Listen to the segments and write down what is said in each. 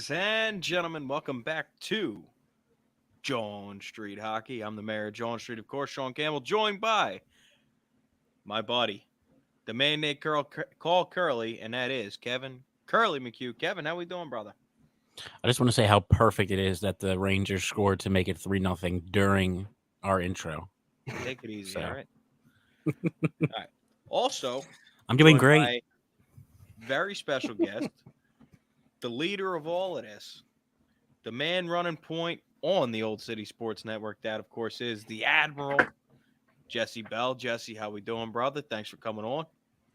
Ladies and gentlemen, welcome back to Jawn Street Hockey. I'm the mayor of Jawn Street, of course, Shawn Campbell, joined by my buddy, the man they call Curly, and that is Kevin Curly McHugh. Kevin, how we doing, brother? I just want to say how perfect it is that the Rangers scored to make it 3-0 during our intro. Take it easy, all So right? All right. Also, I'm doing joined great. by very special guest, the leader of all of this, the man running point on the Old City Sports Network. That, of course, is the Admiral, Jesse Bell. Jesse, how we doing, brother? Thanks for coming on.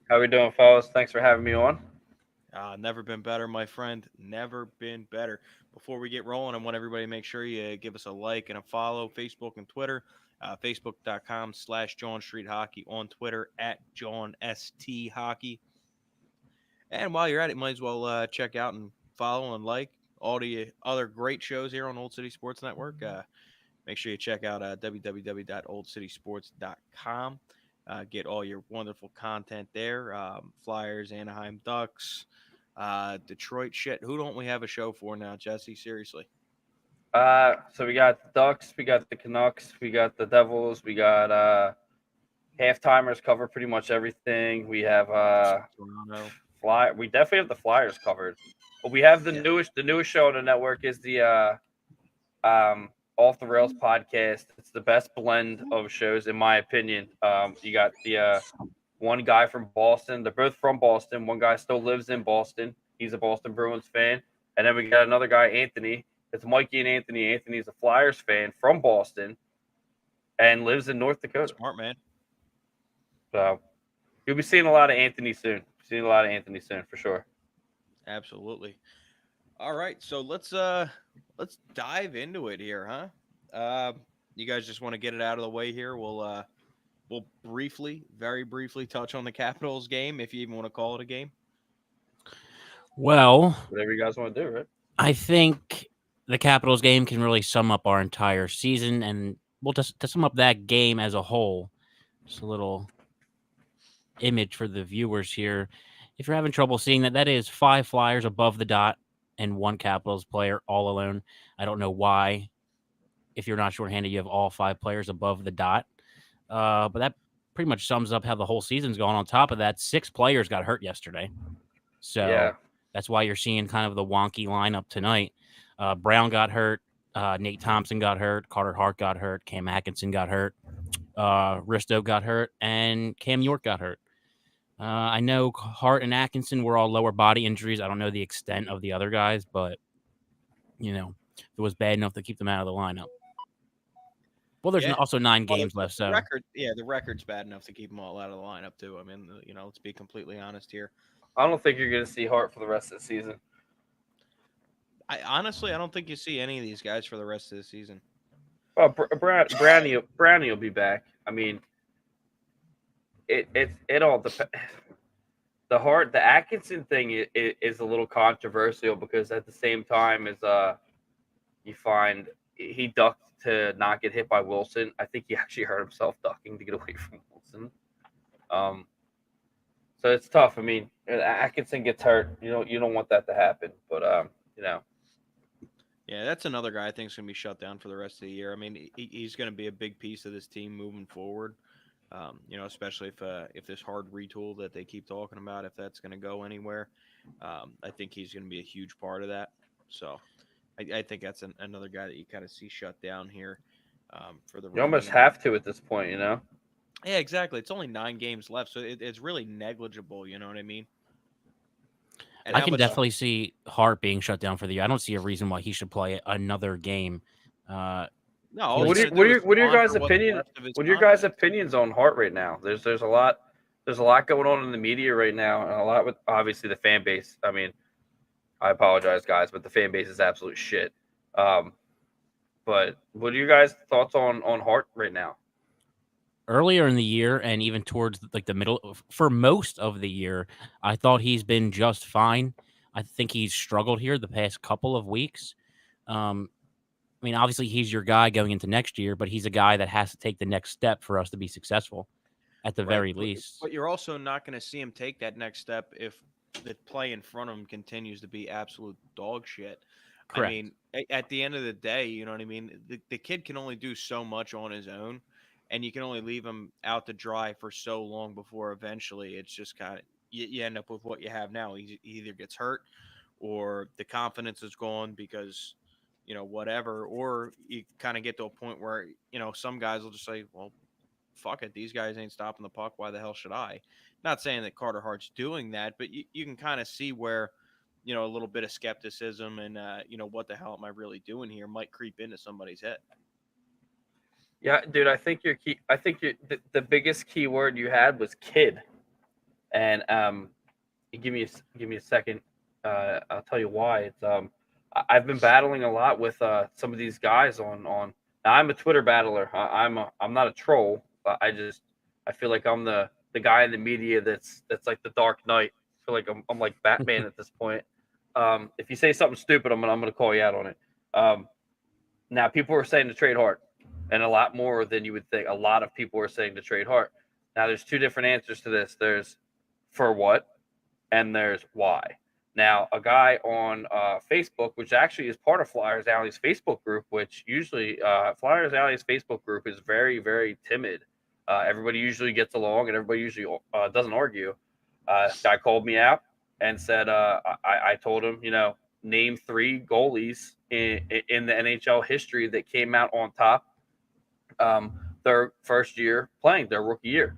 How we doing, fellas? Thanks for having me on. Never been better, my friend. Never been better. Before we get rolling, I want everybody to make sure you give us a like and a follow, Facebook and Twitter. Facebook.com/Jawn Street Hockey, on Twitter at Jawn ST Hockey. And while you're at it, might as well check out and follow and like all the other great shows here on Old City Sports Network. Make sure you check out www.oldcitysports.com. Get all your wonderful content there. Flyers, Anaheim Ducks, Detroit shit. Who don't we have a show for now, Jesse? Seriously. So we got the Ducks, we got the Canucks, we got the Devils, we got half-timers cover pretty much everything. We have Toronto. We definitely have the Flyers covered. But we have the newest show on the network is the Off the Rails podcast. It's the best blend of shows in my opinion. You got the one guy from Boston. They're both from Boston. One guy still lives in Boston. He's a Boston Bruins fan. And then we got another guy, Anthony. It's Mikey and Anthony. Anthony's a Flyers fan from Boston and lives in North Dakota. Smart man. So you'll be seeing a lot of Anthony soon. For sure. Absolutely. All right, so let's dive into it here, huh? You guys just want to get it out of the way here. We'll very briefly touch on the Capitals game, if you even want to call it a game. Well, Whatever you guys want to do, right? I think the Capitals game can really sum up our entire season, and well, just to sum up that game as a whole, just a little image for the viewers here. If you're having trouble seeing that, that is 5 Flyers above the dot and 1 Capitals player all alone. I don't know why. If you're not shorthanded, you have all 5 players above the dot. But that pretty much sums up how the whole season's gone. On top of that, 6 players got hurt yesterday. So that's why you're seeing kind of the wonky lineup tonight. Brown got hurt. Nate Thompson got hurt. Carter Hart got hurt. Cam Atkinson got hurt. Risto got hurt. And Cam York got hurt. I know Hart and Atkinson were all lower body injuries. I don't know the extent of the other guys, but, it was bad enough to keep them out of the lineup. Well, there's also 9 games left, so the record's bad enough to keep them all out of the lineup too. I mean, let's be completely honest here. I don't think you're going to see Hart for the rest of the season. I don't think you see any of these guys for the rest of the season. Well, Brownie will be back. I mean, it all depends. The Atkinson thing is a little controversial because at the same time as you find he ducked to not get hit by Wilson. I think he actually hurt himself ducking to get away from Wilson. So it's tough. I mean, Atkinson gets hurt. You don't want that to happen. But Yeah, that's another guy I think is going to be shut down for the rest of the year. I mean, he's going to be a big piece of this team moving forward. Especially if this hard retool that they keep talking about, if that's going to go anywhere, I think he's going to be a huge part of that. So I think that's another guy that you kind of see shut down here for the. You almost have to at this point, Yeah, exactly. It's only 9 games left, so it's really negligible. You know what I mean? And I can definitely see Hart being shut down for the year. I don't see a reason why he should play another game. No. What are your guys' opinion? What are your guys' opinions on Hart right now? There's a lot going on in the media right now, and a lot with obviously the fan base. I mean, I apologize, guys, but the fan base is absolute shit. But what are your guys' thoughts on Hart right now? Earlier in the year, and even towards like the middle, for most of the year, I thought he's been just fine. I think he's struggled here the past couple of weeks. I mean, obviously, he's your guy going into next year, but he's a guy that has to take the next step for us to be successful, at the very least. But you're also not going to see him take that next step if the play in front of him continues to be absolute dog shit. I mean, at the end of the day, you know what I mean? The kid can only do so much on his own, and you can only leave him out to dry for so long before eventually it's just kind of you end up with what you have now. He either gets hurt or the confidence is gone because, whatever, or you kind of get to a point where, some guys will just say, well, fuck it, these guys ain't stopping the puck. Why the hell should I? Not saying that Carter Hart's doing that, but you can kind of see where, a little bit of skepticism and, what the hell am I really doing here might creep into somebody's head. Yeah, dude, I think your key. I think the biggest key word you had was kid, and give me a second. I'll tell you why. It's I've been battling a lot with some of these guys on. Now I'm a Twitter battler. I'm not a troll. But I feel like I'm the guy in the media that's like the Dark Knight. I feel like I'm like Batman at this point. If you say something stupid, I'm gonna call you out on it. Now people are saying to trade Hart, and a lot more than you would think. A lot of people are saying to trade Hart. Now there's two different answers to this. There's for what, and there's why. Now, a guy on Facebook, which actually is part of Flyers Alley's Facebook group, which usually Flyers Alley's Facebook group is very, very timid. Everybody usually gets along, and everybody usually doesn't argue. This guy called me out and said, I told him, name 3 goalies in the NHL history that came out on top their first year playing, their rookie year.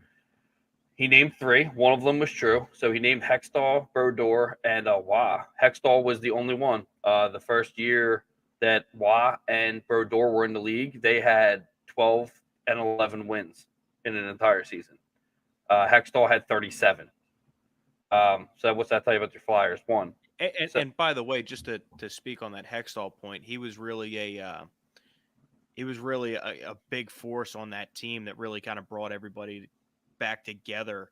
He named 3. One of them was true. So he named Hextall, Brodeur, and Waugh. Hextall was the only one. The first year that Waugh and Brodeur were in the league, they had 12 and 11 wins in an entire season. Hextall had 37. So what's that tell you about your Flyers? 1. And by the way, just to speak on that Hextall point, he was really a big force on that team that really kind of brought everybody back together,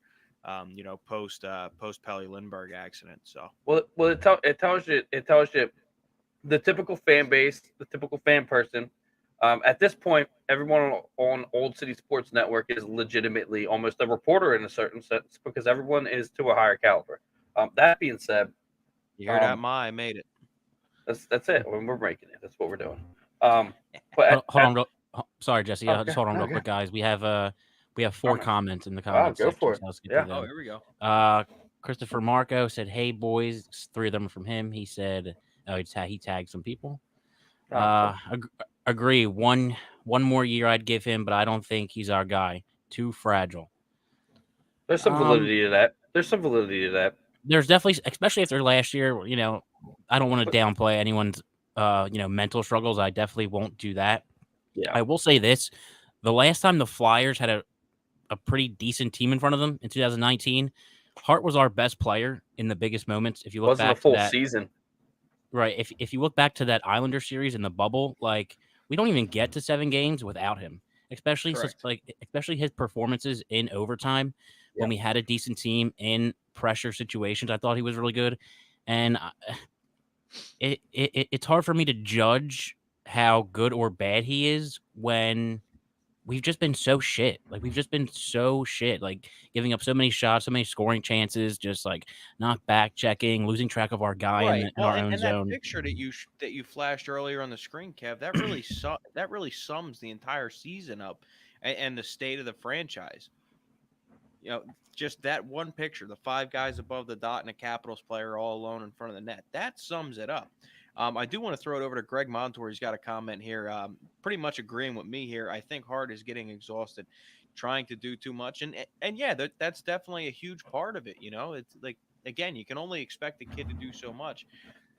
post Pelle Lindbergh accident. So it tells you the typical fan base, the typical fan person. At this point, everyone on Old City Sports Network is legitimately almost a reporter in a certain sense because everyone is to a higher caliber. That being said, you heard that, I made it. That's it. We're making it. That's what we're doing. But hold on, sorry, Jesse. Just hold on real quick, guys. We have 4 comments in the comments go section. for it. So let's get Yeah. to them. Oh, here we go. Christopher Marco said, "Hey boys," 3 of them are from him. He said, he tagged some people. Agree. One more year I'd give him, but I don't think he's our guy. Too fragile. There's some validity to that. There's definitely, especially after last year. I don't want to downplay anyone's mental struggles. I definitely won't do that. Yeah. I will say this: the last time the Flyers had a pretty decent team in front of them in 2019, Hart was our best player in the biggest moments. If you look wasn't back a full to that season, right? If you look back to that Islander series in the bubble, like we don't even get to 7 games without him. Especially his performances in overtime when we had a decent team in pressure situations. I thought he was really good, and it's hard for me to judge how good or bad he is when we've just been so shit. Like giving up so many shots, so many scoring chances, just like not back checking, losing track of our guy in our own zone. That picture that you flashed earlier on the screen, Kev, that really sums the entire season up and the state of the franchise. Just that one picture, the 5 guys above the dot and a Capitals player all alone in front of the net, that sums it up. I do want to throw it over to Greg Montour. He's got a comment here, pretty much agreeing with me here. I think Hart is getting exhausted, trying to do too much, and yeah, that's definitely a huge part of it. It's like, again, you can only expect a kid to do so much,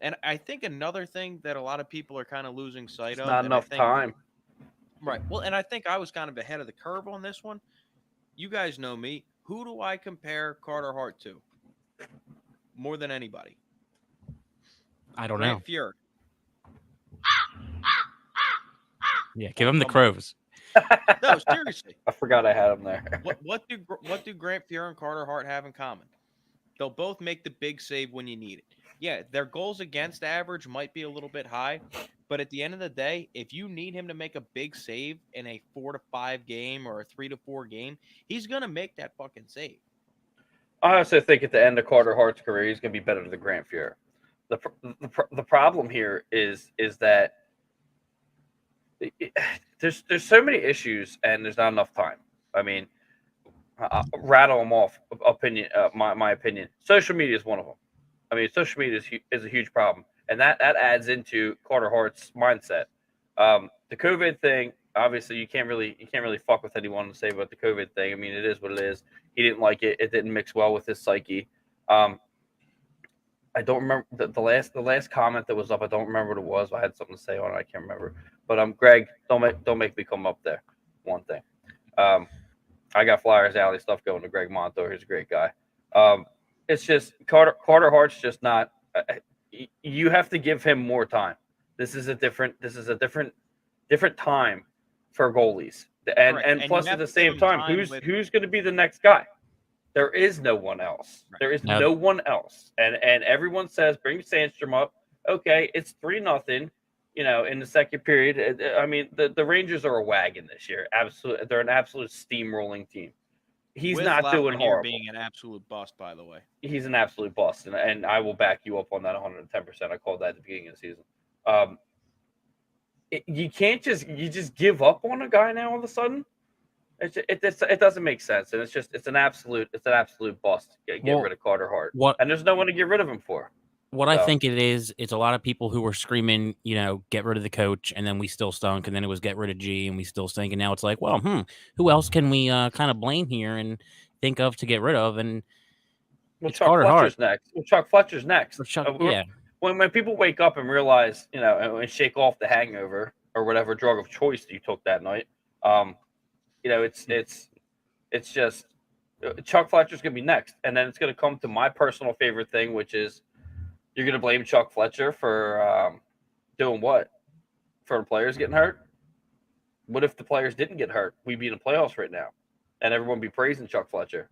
and I think another thing that a lot of people are kind of losing sight of, not enough time. Right. Well, and I think I was kind of ahead of the curve on this one. You guys know me. Who do I compare Carter Hart to more than anybody? I don't Grant know. Fuhr. Yeah, give him the crows. No, seriously. I forgot I had him there. What do Grant Fuhr and Carter Hart have in common? They'll both make the big save when you need it. Yeah, their goals against average might be a little bit high, but at the end of the day, if you need him to make a big save in a 4 to 5 game or a 3 to 4 game, he's gonna make that fucking save. I also think at the end of Carter Hart's career, he's going to be better than Grant Fuhr. the problem here is that there's so many issues and there's not enough time. I mean, rattle them off. Opinion, my opinion. Social media is one of them. I mean, social media is a huge problem, and that adds into Carter Hart's mindset. The COVID thing, obviously, you can't really fuck with anyone to say about the COVID thing. I mean, it is what it is. He didn't like it. It didn't mix well with his psyche. I don't remember the last comment that was up. I don't remember what it was. I had something to say on it. I can't remember. But Greg, don't make me come up there. One thing. I got Flyers Alley stuff going to Greg Montour. He's a great guy. It's just Carter Hart's just not. You have to give him more time. This is a different time for goalies. And plus at the same time, who's going to be the next guy? There is no one else. Right. There is no one else. And everyone says bring Sandstrom up. Okay, it's 3-0. You know, in the second period. I mean, the Rangers are a wagon this year. Absolutely, they're an absolute steamrolling team. He's With not doing horrible. Being an absolute bust, by the way. He's an absolute bust, and I will back you up on that 110%. I called that at the beginning of the season. You can't just give up on a guy now all of a sudden. It doesn't make sense, and it's an absolute bust. Get rid of Carter Hart, and there's no one to get rid of him for. What I think it is, it's a lot of people who were screaming, you know, get rid of the coach, and then we still stunk, and then it was get rid of G, and we still stink, and now it's like, well, who else can we kind of blame here and think of to get rid of? And Chuck Fletcher's next. Chuck Fletcher's next. Yeah. When people wake up and realize, you know, and shake off the hangover or whatever drug of choice you took that night, you know, it's just Chuck Fletcher's gonna be next, and then it's gonna come to my personal favorite thing, which is. You're going to blame Chuck Fletcher for doing what? For the players getting hurt? What if the players didn't get hurt? We'd be in the playoffs right now, and everyone would be praising Chuck Fletcher.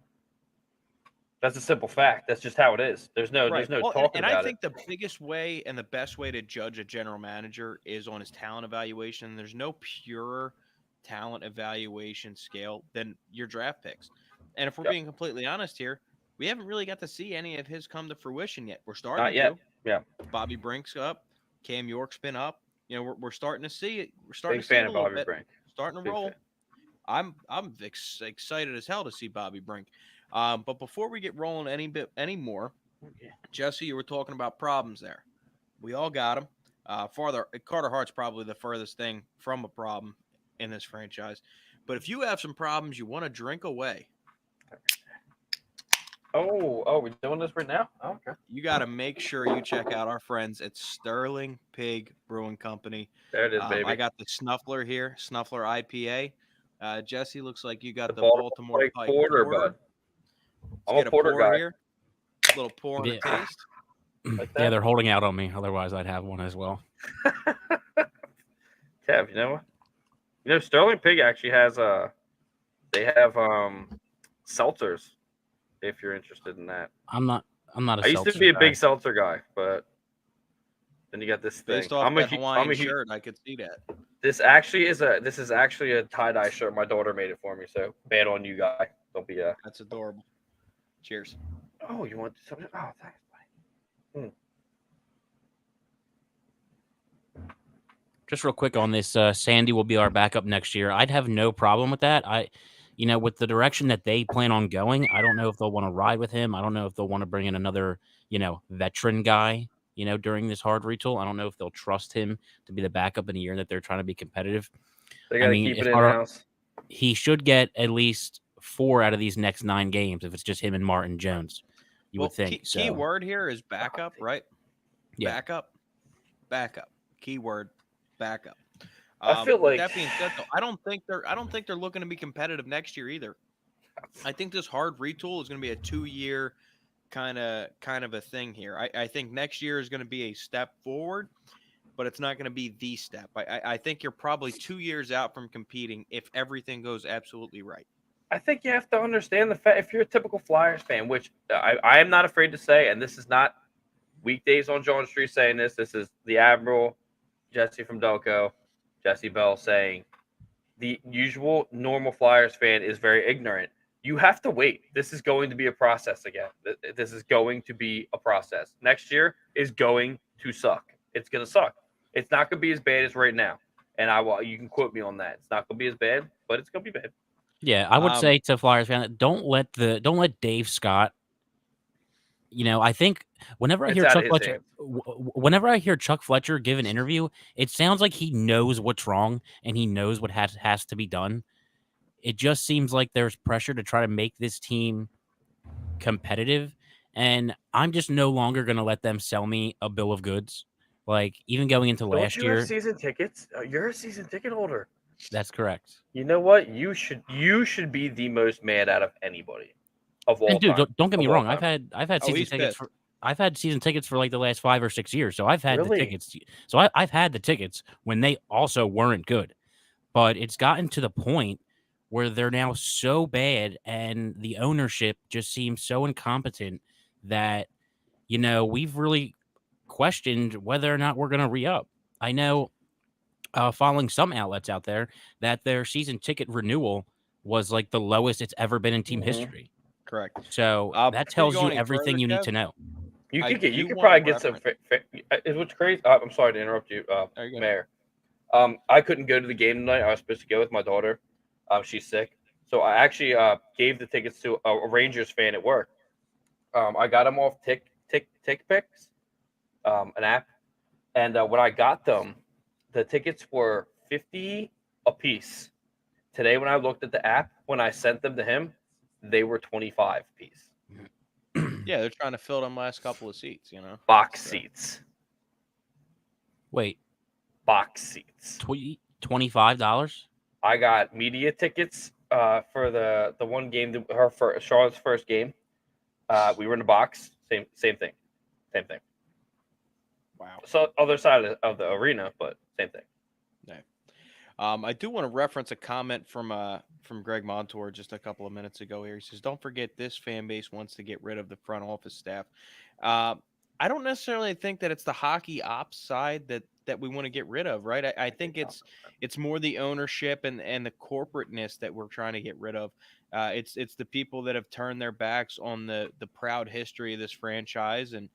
That's a simple fact. That's just how it is. There's no talking about it. And I think the biggest way and the best way to judge a general manager is on his talent evaluation. There's no pure talent evaluation scale than your draft picks. And if we're being completely honest here, we haven't really got to see any of his come to fruition yet. We're starting Not yet. To. Yeah. Bobby Brink's up. Cam York's been up. You know, we're starting to see it. We're Big starting to see it a little Bobby bit. Brink. Starting to roll. Fan. I'm excited as hell to see Bobby Brink. But before we get rolling any more, Jesse, you were talking about problems there. We all got them. Carter Hart's probably the furthest thing from a problem in this franchise. But if you have some problems you want to drink away. Oh, we're doing this right now? Oh, okay. You got to make sure you check out our friends at Sterling Pig Brewing Company. There it is, baby. I got the Snuffler here, Snuffler IPA. Jesse, looks like you got the Baltimore Pike Porter. Bud. I'm a porter guy. Here. A little pour and a taste. Like yeah, they're holding out on me. Otherwise, I'd have one as well. Kev, you know what? Sterling Pig actually has they have seltzers. If you're interested in that, I'm not. I used to be a big seltzer guy, but then you got this thing. Based off that Hawaiian shirt, I could see that. This is actually a tie-dye shirt. My daughter made it for me, so bad on you, guy. Don't be That's adorable. Cheers. Oh, you want something? Oh, thanks, buddy. Just real quick on this, Sandy will be our backup next year. I'd have no problem with that. With the direction that they plan on going, I don't know if they'll want to ride with him. I don't know if they'll want to bring in another, veteran guy, during this hard retool. I don't know if they'll trust him to be the backup in a year that they're trying to be competitive. They got to keep it in-house. He should get at least 4 out of these next 9 games if it's just him and Martin Jones, you would think. Key word here is backup, right? Yeah. Backup. Keyword, backup. I feel like that being said, though, I don't think they're looking to be competitive next year either. I think this hard retool is going to be a 2-year kind of a thing here. I think next year is going to be a step forward, but it's not going to be the step. I think you're probably 2 years out from competing if everything goes absolutely right. I think you have to understand the fact if you're a typical Flyers fan, which I am not afraid to say, and this is not Weekdays on Jawn Street saying this. This is the Admiral, Jesse from Delco. Jesse Bell saying the usual normal Flyers fan is very ignorant. You have to wait. This is going to be a process again. This is going to be a process. Next year is going to suck. It's going to suck. It's not going to be as bad as right now. And you can quote me on that. It's not going to be as bad, but it's going to be bad. Yeah, I would say to Flyers fan, don't let Dave Scott. I think whenever I It's hear out of Chuck his Fletcher, hands. whenever I hear Chuck Fletcher give an interview, it sounds like he knows what's wrong and he knows what has to be done. It just seems like there's pressure to try to make this team competitive, and I'm just no longer going to let them sell me a bill of goods. Like, even going into Don't last you have year, season tickets? You're a season ticket holder. that's correct. You know what? You should be the most mad out of anybody of all And dude, time. don't get me Of all wrong. time. I've had Oh, season he's tickets pissed. I've had season tickets for like the last 5 or 6 years. So I've had the Really? tickets. So I've had the tickets when they also weren't good. But it's gotten to the point where they're now so bad and the ownership just seems so incompetent that we've really questioned whether or not we're going to re-up. I know, following some outlets out there, that their season ticket renewal was like the lowest it's ever been in team Mhm. history. Correct. So that Before you tells go you any everything further, you need Kev, to know. You I could do probably wanna get some. reference- Is what's crazy. I'm sorry to interrupt you, There you go. Mayor. I couldn't go to the game tonight. I was supposed to go with my daughter. She's sick, so I actually gave the tickets to a Rangers fan at work. I got them off TickPicks, an app, and when I got them, the tickets were $50 a piece. Today, when I looked at the app, when I sent them to him, they were $25 a piece. Yeah, they're trying to fill them last couple of seats. Box So- seats. Wait, Box seats. $25? I got media tickets for the one game, Shawn's first game. We were in the box. Same thing. Same thing. Wow. So other side of the arena, but same thing. I do want to reference a comment from Greg Montour just a couple of minutes ago here. He says, "Don't forget, this fan base wants to get rid of the front office staff." I don't necessarily think that it's the hockey ops side that we want to get rid of, right? I think it's more the ownership and the corporateness that we're trying to get rid of. It's the people that have turned their backs on the proud history of this franchise and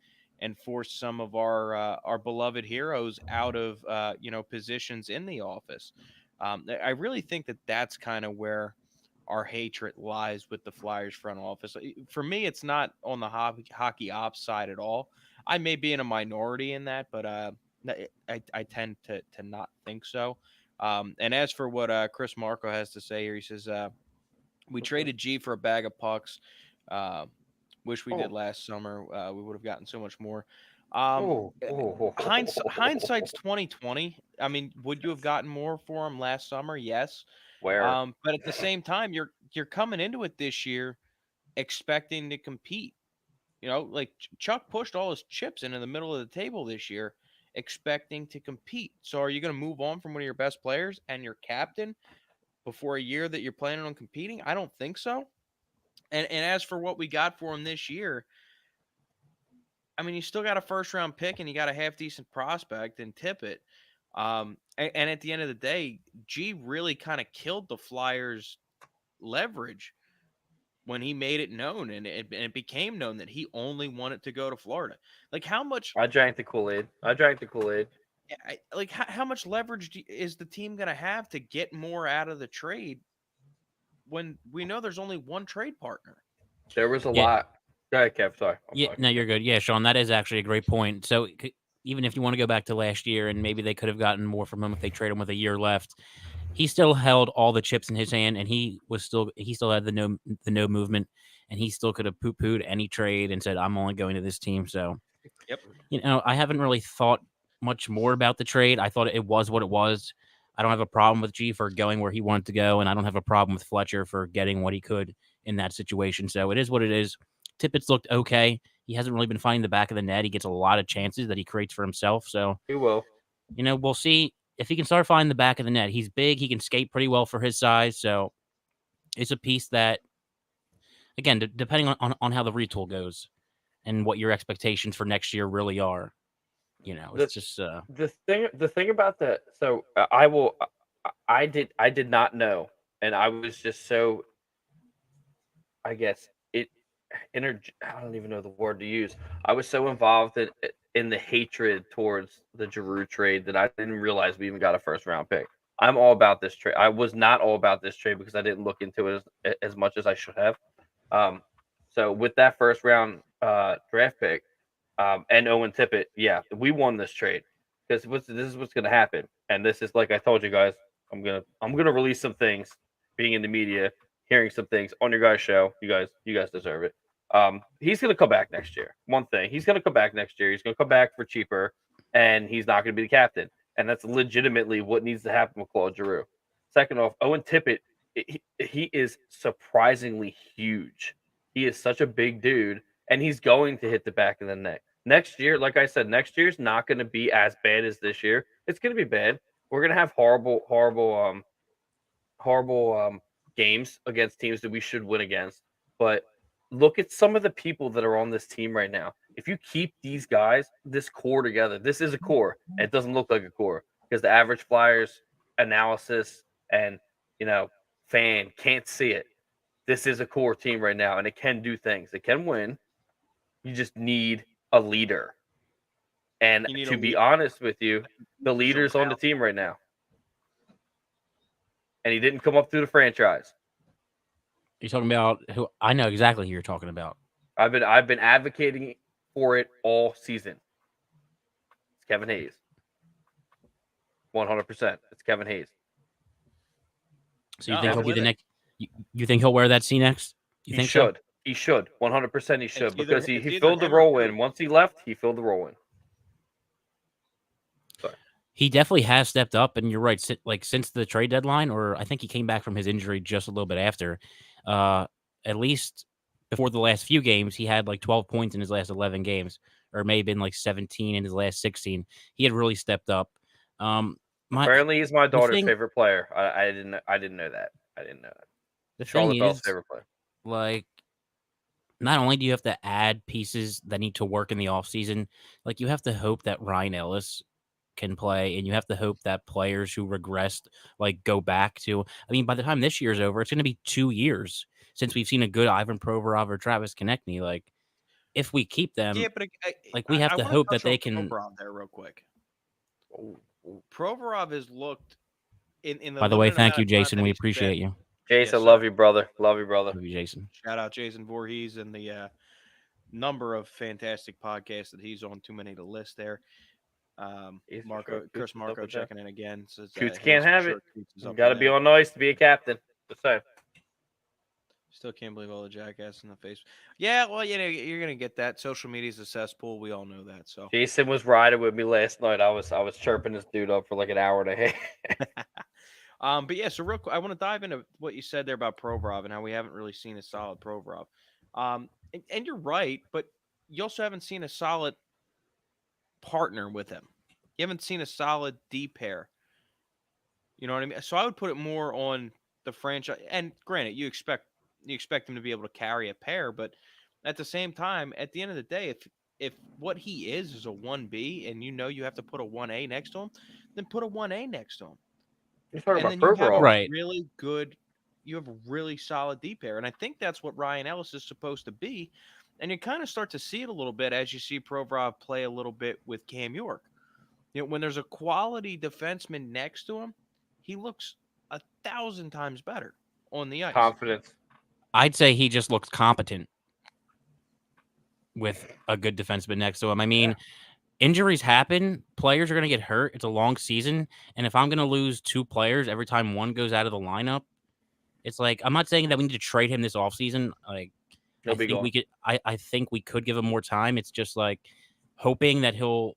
forced some of our beloved heroes out of positions in the office. I really think that that's kind of where our hatred lies with the Flyers front office. For me, it's not on the hockey ops side at all. I may be in a minority in that, but I tend to not think so. And as for what Chris Marco has to say here, he says, we traded G for a bag of pucks. Wish we did last summer. We would have gotten so much more. Hindsight's 2020. I mean, would you have gotten more for him last summer? Yes. Where? But at the same time, you're coming into it this year expecting to compete. Like Chuck pushed all his chips into the middle of the table this year, expecting to compete. So are you going to move on from one of your best players and your captain before a year that you're planning on competing? I don't think so. And as for what we got for him this year, I mean, you still got a first round pick and you got a half decent prospect and Tippett. And at the end of the day, G really kind of killed the Flyers' leverage when he made it known and it became known that he only wanted to go to Florida. Like how much I drank the Kool-Aid. how much leverage is the team going to have to get more out of the trade when we know there's only one trade partner? There was a Yeah. lot. Go ahead, Kev. Sorry. I'm Yeah, sorry. no, you're good. Yeah, Shawn, that is actually a great point. So even if you want to go back to last year and maybe they could have gotten more from him if they trade him with a year left, he still held all the chips in his hand, and he still had the no movement, and he still could have poo-pooed any trade and said, "I'm only going to this team." So, Yep. I haven't really thought much more about the trade. I thought it was what it was. I don't have a problem with G for going where he wanted to go, and I don't have a problem with Fletcher for getting what he could in that situation. So it is what it is. Tippett's looked okay. He hasn't really been finding the back of the net. He gets a lot of chances that he creates for himself. So, He will. we'll see if he can start finding the back of the net. He's big. He can skate pretty well for his size. So it's a piece that, again, depending on how the retool goes and what your expectations for next year really are, it's just The thing about that. So I did not know, and I was just so I guess I don't even know the word to use. I was so involved in the hatred towards the Giroux trade that I didn't realize we even got a first round pick. I'm all about this trade. I was not all about this trade because I didn't look into it as much as I should have. So with that first round draft pick and Owen Tippett, yeah, we won this trade because this is what's going to happen. And this is like I told you guys, I'm gonna release some things. Being in the media, hearing some things on your guys' show, you guys deserve it. He's gonna come back next year. One thing, he's gonna come back next year. He's gonna come back for cheaper, and he's not gonna be the captain. And that's legitimately what needs to happen with Claude Giroux. Second off, Owen Tippett, he is surprisingly huge. He is such a big dude, and he's going to hit the back of the net. Next year, like I said, next year's not going to be as bad as this year. It's going to be bad. We're going to have horrible games against teams that we should win against. But look at some of the people that are on this team right now. If you keep these guys, this core together, this is a core. And it doesn't look like a core because the average Flyers analysis and fan can't see it. This is a core team right now, and it can do things. It can win. You just need a leader. And to be honest with you, the leader's on the team right now. And he didn't come up through the franchise. You're talking about who? I know exactly who you're talking about. I've been advocating for it all season. It's Kevin Hayes. 100%. It's Kevin Hayes. So you think he'll be the next? You think he'll wear that C next? He should. He should. 100% he should because he filled the role in. Once he left, he filled the role in. Sorry. He definitely has stepped up, and you're right. Like since the trade deadline, or I think he came back from his injury just a little bit after. At least before the last few games, he had like 12 points in his last 11 games, or may have been like 17 in his last 16. He had really stepped up. Apparently, he's my daughter's favorite player. I didn't know that. I didn't know that. The thing is, favorite player. Like, not only do you have to add pieces that need to work in the offseason, like you have to hope that Ryan Ellis can play, and you have to hope that players who regressed like go back to. I mean, by the time this year's over, it's going to be 2 years since we've seen a good Ivan Provorov or Travis Konechny. Like, if we keep them, like we have to hope that they can. Provorov there, real quick. Provorov has looked in the. By the way, thank you, Jason. We appreciate you. Jason, love you, brother. Love you, brother. Love you, Jason. Shout out Jason Voorhees and the number of fantastic podcasts that he's on. Too many to list there. Chris Marco checking in again. Says, Coots can't have it. You got to be on noise to be a captain. Just saying. Still can't believe all the jackass in the face. Yeah, well, you're gonna get that. Social media's a cesspool. We all know that. So Jason was riding with me last night. I was chirping this dude up for like an hour and a half. But yeah, so real quick, I want to dive into what you said there about Provorov and how we haven't really seen a solid Provorov. And you're right, but you also haven't seen a solid partner with him. You haven't seen a solid D pair. You know what I mean? So I would put it more on the franchise. And granted, you expect him to be able to carry a pair, but at the same time, at the end of the day, if what he is a 1B and you have to put a 1A next to him, then put a 1A next to him. You're talking and about then you have right? Really good. You have a really solid D pair, and I think that's what Ryan Ellis is supposed to be. And you kind of start to see it a little bit as you see Provorov play a little bit with Cam York. When there's a quality defenseman next to him, he looks 1,000 times better on the ice. Confidence. I'd say he just looks competent with a good defenseman next to him. I mean, injuries happen. Players are going to get hurt. It's a long season. And if I'm going to lose 2 players every time one goes out of the lineup, it's like, I'm not saying that we need to trade him this offseason. Like, I think we could give him more time. It's just like hoping that he'll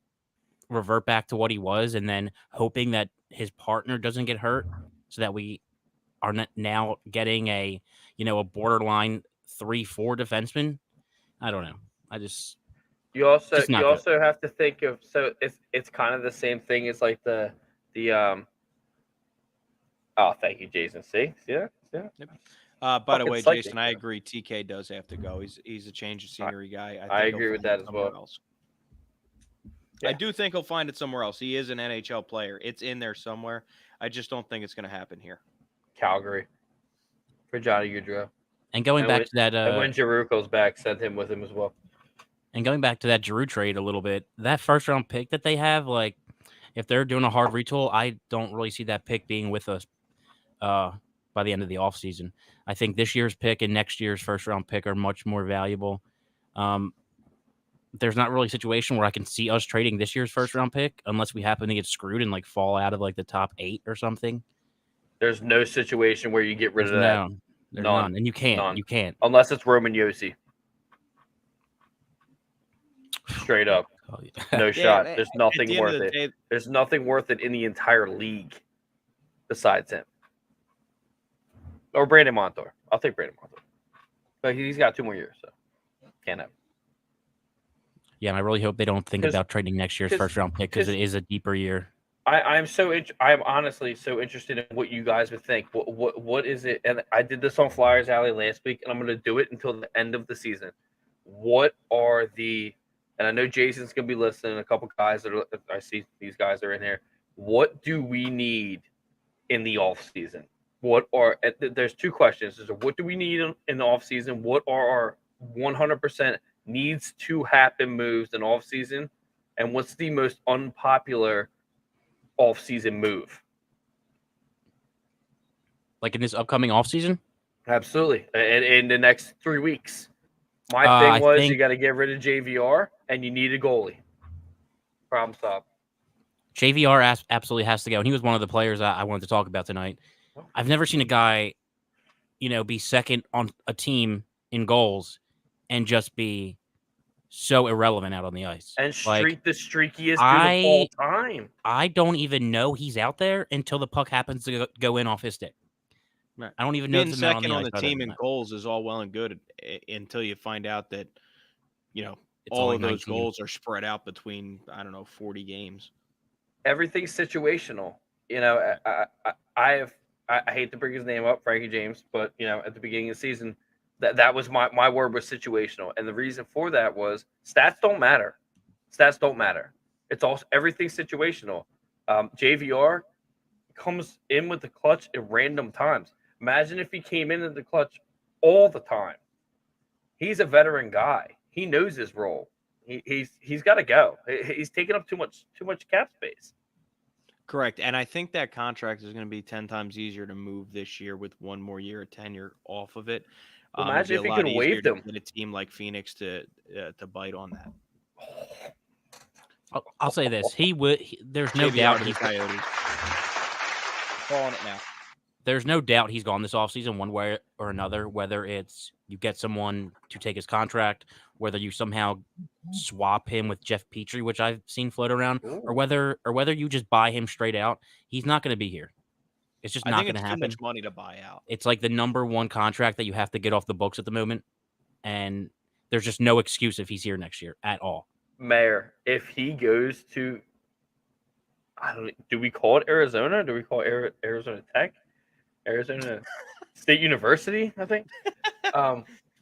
revert back to what he was, and then hoping that his partner doesn't get hurt so that we are not now getting a borderline 3-4 defenseman. I don't know. You also have to think of, so it's kind of the same thing as like the oh, thank you, Jason. See that? Yeah. By the way, Jason, I agree. TK does have to go. He's a change of scenery guy. I agree with that as well. Yeah. I do think he'll find it somewhere else. He is an NHL player. It's in there somewhere. I just don't think it's going to happen here. Calgary for Johnny Gaudreau. And going back to that, and when Giroux goes back, send him with him as well. and going back to that Giroux trade a little bit, that first round pick that they have, like, if they're doing a hard retool, I don't really see that pick being with us by the end of the offseason. I think this year's pick and next year's first round pick are much more valuable. There's not really a situation where I can see us trading this year's first round pick unless we happen to get screwed and like fall out of like the top 8 or something. There's no situation where you get rid of that. There's none. And you can't. None. You can't. Unless it's Roman Yossi. Straight up. Oh, yeah. No shot. There's nothing the worth it. Day, There's nothing worth it in the entire league besides him. Or Brandon Montour. I'll take Brandon Montour. But he's got 2 more years, so can't have. Yeah, and I really hope they don't think about trading next year's first round pick because it is a deeper year. I'm honestly so interested in what you guys would think. What is it? And I did this on Flyers Alley last week, and I'm going to do it until the end of the season. What are the? And I know Jason's going to be listening. A couple guys that I see these guys are in here. What do we need in the off season? There's 2 questions. There's what do we need in the off season? What are our 100% needs to happen moves in off season? And what's the most unpopular off-season move? Like in this upcoming offseason? Absolutely. In the next 3 weeks. My thing was you got to get rid of JVR and you need a goalie. Problem solved. JVR absolutely has to go. And he was one of the players I wanted to talk about tonight. I've never seen a guy, be second on a team in goals and just be so irrelevant out on the ice. And the streakiest dude of all time. I don't even know he's out there until the puck happens to go in off his stick. Right. I don't even know. Being second on the team in goals is all well and good until you find out that, all of those goals are spread out between, 40 games. Everything's situational. I hate to bring his name up, Frankie James, but, at the beginning of the season, that was my word was situational. And the reason for that was stats don't matter. Stats don't matter. It's also everything's situational. JVR comes in with the clutch at random times. Imagine if he came in the clutch all the time. He's a veteran guy. He knows his role. He's got to go. He's taking up too much cap space. Correct. And I think that contract is going to be 10 times easier to move this year with 1 more year, 10-year off of it. Imagine if he could waive them. Get a team like Phoenix to bite on that. I'll say this: there's no doubt he's Coyotes. Calling it now. There's no doubt he's gone this offseason one way or another. Whether it's you get someone to take his contract, whether you somehow swap him with Jeff Petrie, which I've seen float around, or whether you just buy him straight out, he's not going to be here. It's just not going to happen. Too much money to buy out. It's like the number 1 contract that you have to get off the books at the moment, and there's just no excuse if he's here next year at all. Mayor, if he goes to, do we call it Arizona? Do we call it Arizona Tech? Arizona State University, I think.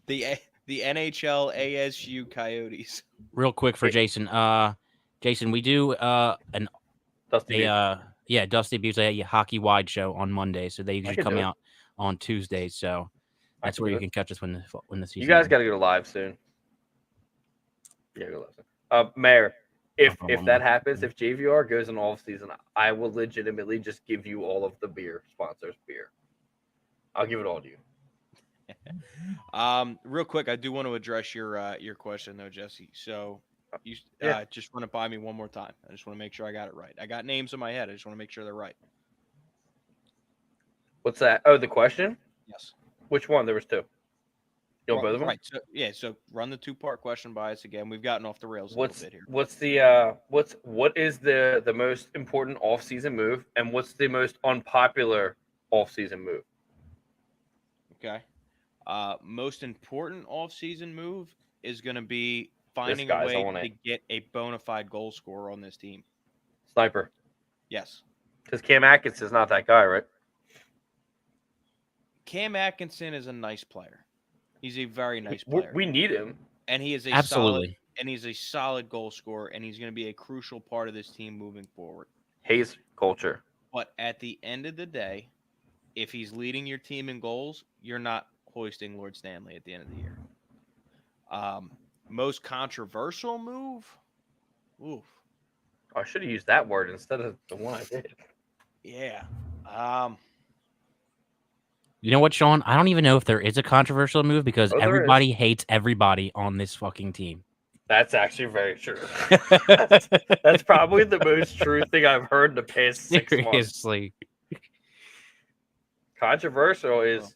The NHL ASU Coyotes. Real quick for Jason. Jason, we do Dusty Buttes, a hockey wide show on Monday, so they usually come out on Tuesdays. So that's where you can catch us when the season. You guys got to go live soon. Yeah, go live soon. Mayor, if that happens, if JVR goes in off season, I will legitimately just give you all of the beer sponsors beer. I'll give it all to you. Real quick, I do want to address your question though, Jesse. So you just run it by me one more time. I just want to make sure I got it right. I got names in my head. I just want to make sure they're right. What's that? Oh, the question? Yes. Which one? There was 2. You want both of them? Right. So run the 2-part question by us again. We've gotten off the rails a little bit here. What is the most important off-season move, and what's the most unpopular off-season move? Okay. Most important off-season move is going to be finding a way to get a bona fide goal scorer on this team. Sniper. Yes. Because Cam Atkinson's not that guy, right? Cam Atkinson is a nice player. He's a very nice player. We need him. And he is he's a solid goal scorer, and he's going to be a crucial part of this team moving forward. Hayes culture. But at the end of the day, if he's leading your team in goals, you're not hoisting Lord Stanley at the end of the year. Most controversial move? Oof. I should have used that word instead of the one I did. Yeah. You know what, Shawn? I don't even know if there is a controversial move because Oh, there is. everybody hates everybody on this fucking team. That's actually very true. That's probably the most true thing I've heard in the past 6 months. Seriously. Controversial is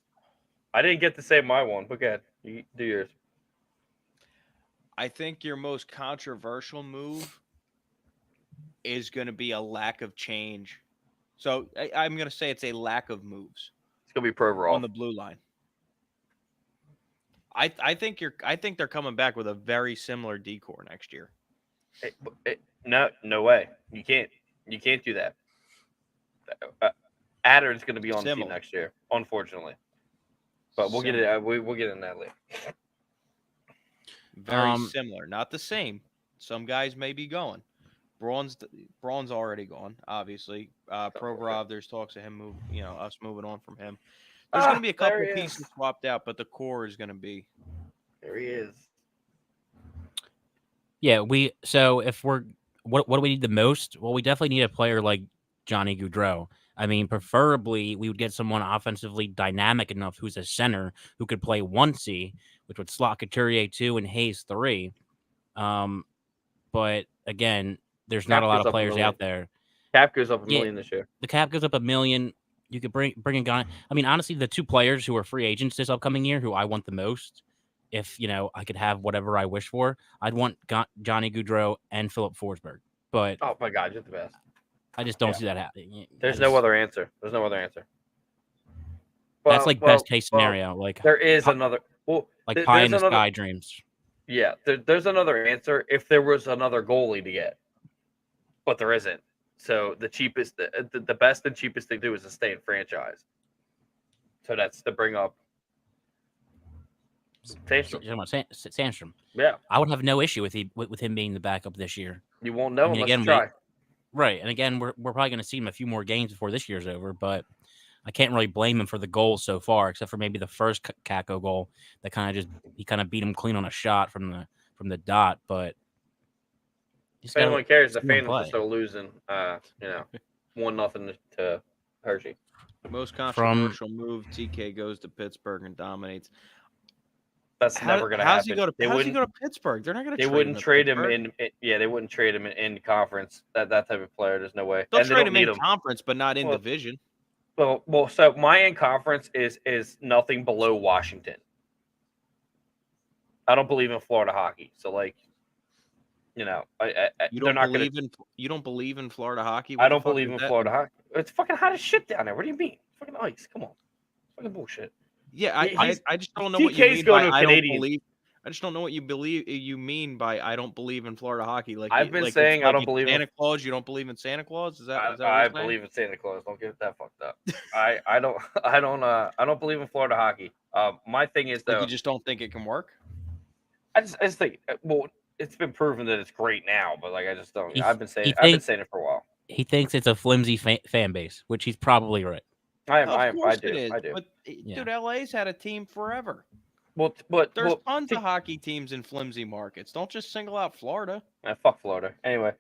I didn't get to say my one, but go ahead. You do yours. I think your most controversial move is going to be a lack of change. So I'm going to say it's a lack of moves It's gonna be Provorov on the blue line. I think they're coming back with a very similar decor next year. No way. You can't do that. Adder's going to be on the team Similar. next year, unfortunately. But we'll get it. We'll get in that later. Very similar, not the same. Some guys may be going. Braun's already gone, obviously. Provorov, there's talks of him us moving on from him. There's going to be a couple pieces swapped out, but the core is going to be. There he is. Yeah, so if we're what do we need the most? Well, we definitely need a player like Johnny Gaudreau. I mean, preferably we would get someone offensively dynamic enough who's a center who could play 1C, which would slot Couturier 2 and Hayes 3. But again, there's not a lot of players out there. Cap goes up $1 million this year. The cap goes up $1 million. You could bring a guy. I mean, honestly, the two players who are free agents this upcoming year, who I want the most, if I could have whatever I wish for, I'd want Johnny Gaudreau and Philip Forsberg. But oh my God, you're the best. I just don't see that happening. There's no other answer. There's no other answer. That's best case scenario. There is another. Well, pie in the sky dreams. Yeah, there's another answer if there was another goalie to get, but there isn't. So the cheapest, the best and cheapest thing to do is to stay in franchise. So that's to bring up Sandstrom. Yeah, I would have no issue with him being the backup this year. You won't know unless you try. Right, and again, we're probably going to see him a few more games before this year's over, but I can't really blame him for the goals so far, except for maybe the first Kako goal that he kind of beat him clean on a shot from the dot. But if anyone cares, the fans are still losing. 1-0 to Hershey. Most controversial move: TK goes to Pittsburgh and dominates. That's never going to happen. How's he go to Pittsburgh? They're not going to. They wouldn't trade him in. Yeah, they wouldn't trade him in conference. That type of player. There's no way. They'll trade him in conference, but not in division. Well, so my in conference is nothing below Washington. I don't believe in Florida hockey, so you don't believe in Florida hockey. I don't believe in Florida hockey. It's fucking hot as shit down there. What do you mean? It's fucking ice. Come on, it's fucking bullshit. Yeah, I just don't know what you mean by I don't believe. I just don't know what you mean by I don't believe in Florida hockey. I've been saying I don't believe in Santa Claus. You don't believe in Santa Claus? Is that I believe in Santa Claus. Don't get that fucked up. I don't believe in Florida hockey. My thing is though, you just don't think it can work. I just think it's been proven that it's great now, but I just don't. I've been saying it for a while. He thinks it's a flimsy fan base, which he's probably right. I do. But dude, LA's had a team forever. But there's tons of hockey teams in flimsy markets. Don't just single out Florida. Fuck Florida. Anyway,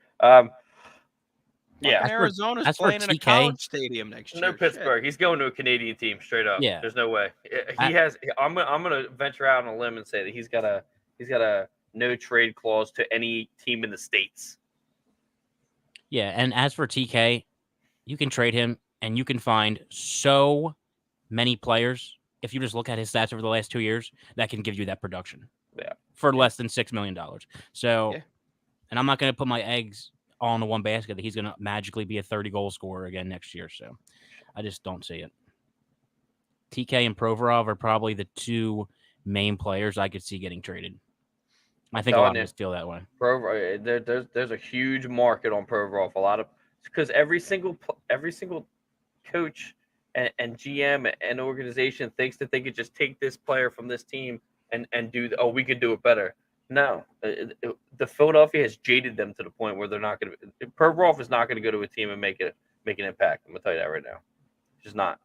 Arizona's playing in a college stadium next year. No Pittsburgh. Shit. He's going to a Canadian team straight up. Yeah. There's no way. I'm gonna venture out on a limb and say that he's got a no trade clause to any team in the States. Yeah, and as for TK, you can trade him and you can find so many players. If you just look at his stats over the last 2 years, that can give you that production. Yeah. For less than $6 million. So, and I'm not going to put my eggs all into one basket that he's going to magically be a 30-goal scorer again next year. So, I just don't see it. TK and Provorov are probably the two main players I could see getting traded. I think a lot of us feel that way. There's a huge market on Provorov. Because every single coach and GM and organization thinks that they could just take this player from this team and we could do it better. No, the Philadelphia has jaded them to the point where they're not going to. Provorov is not going to go to a team and make an impact. I'm gonna tell you that right now. He's not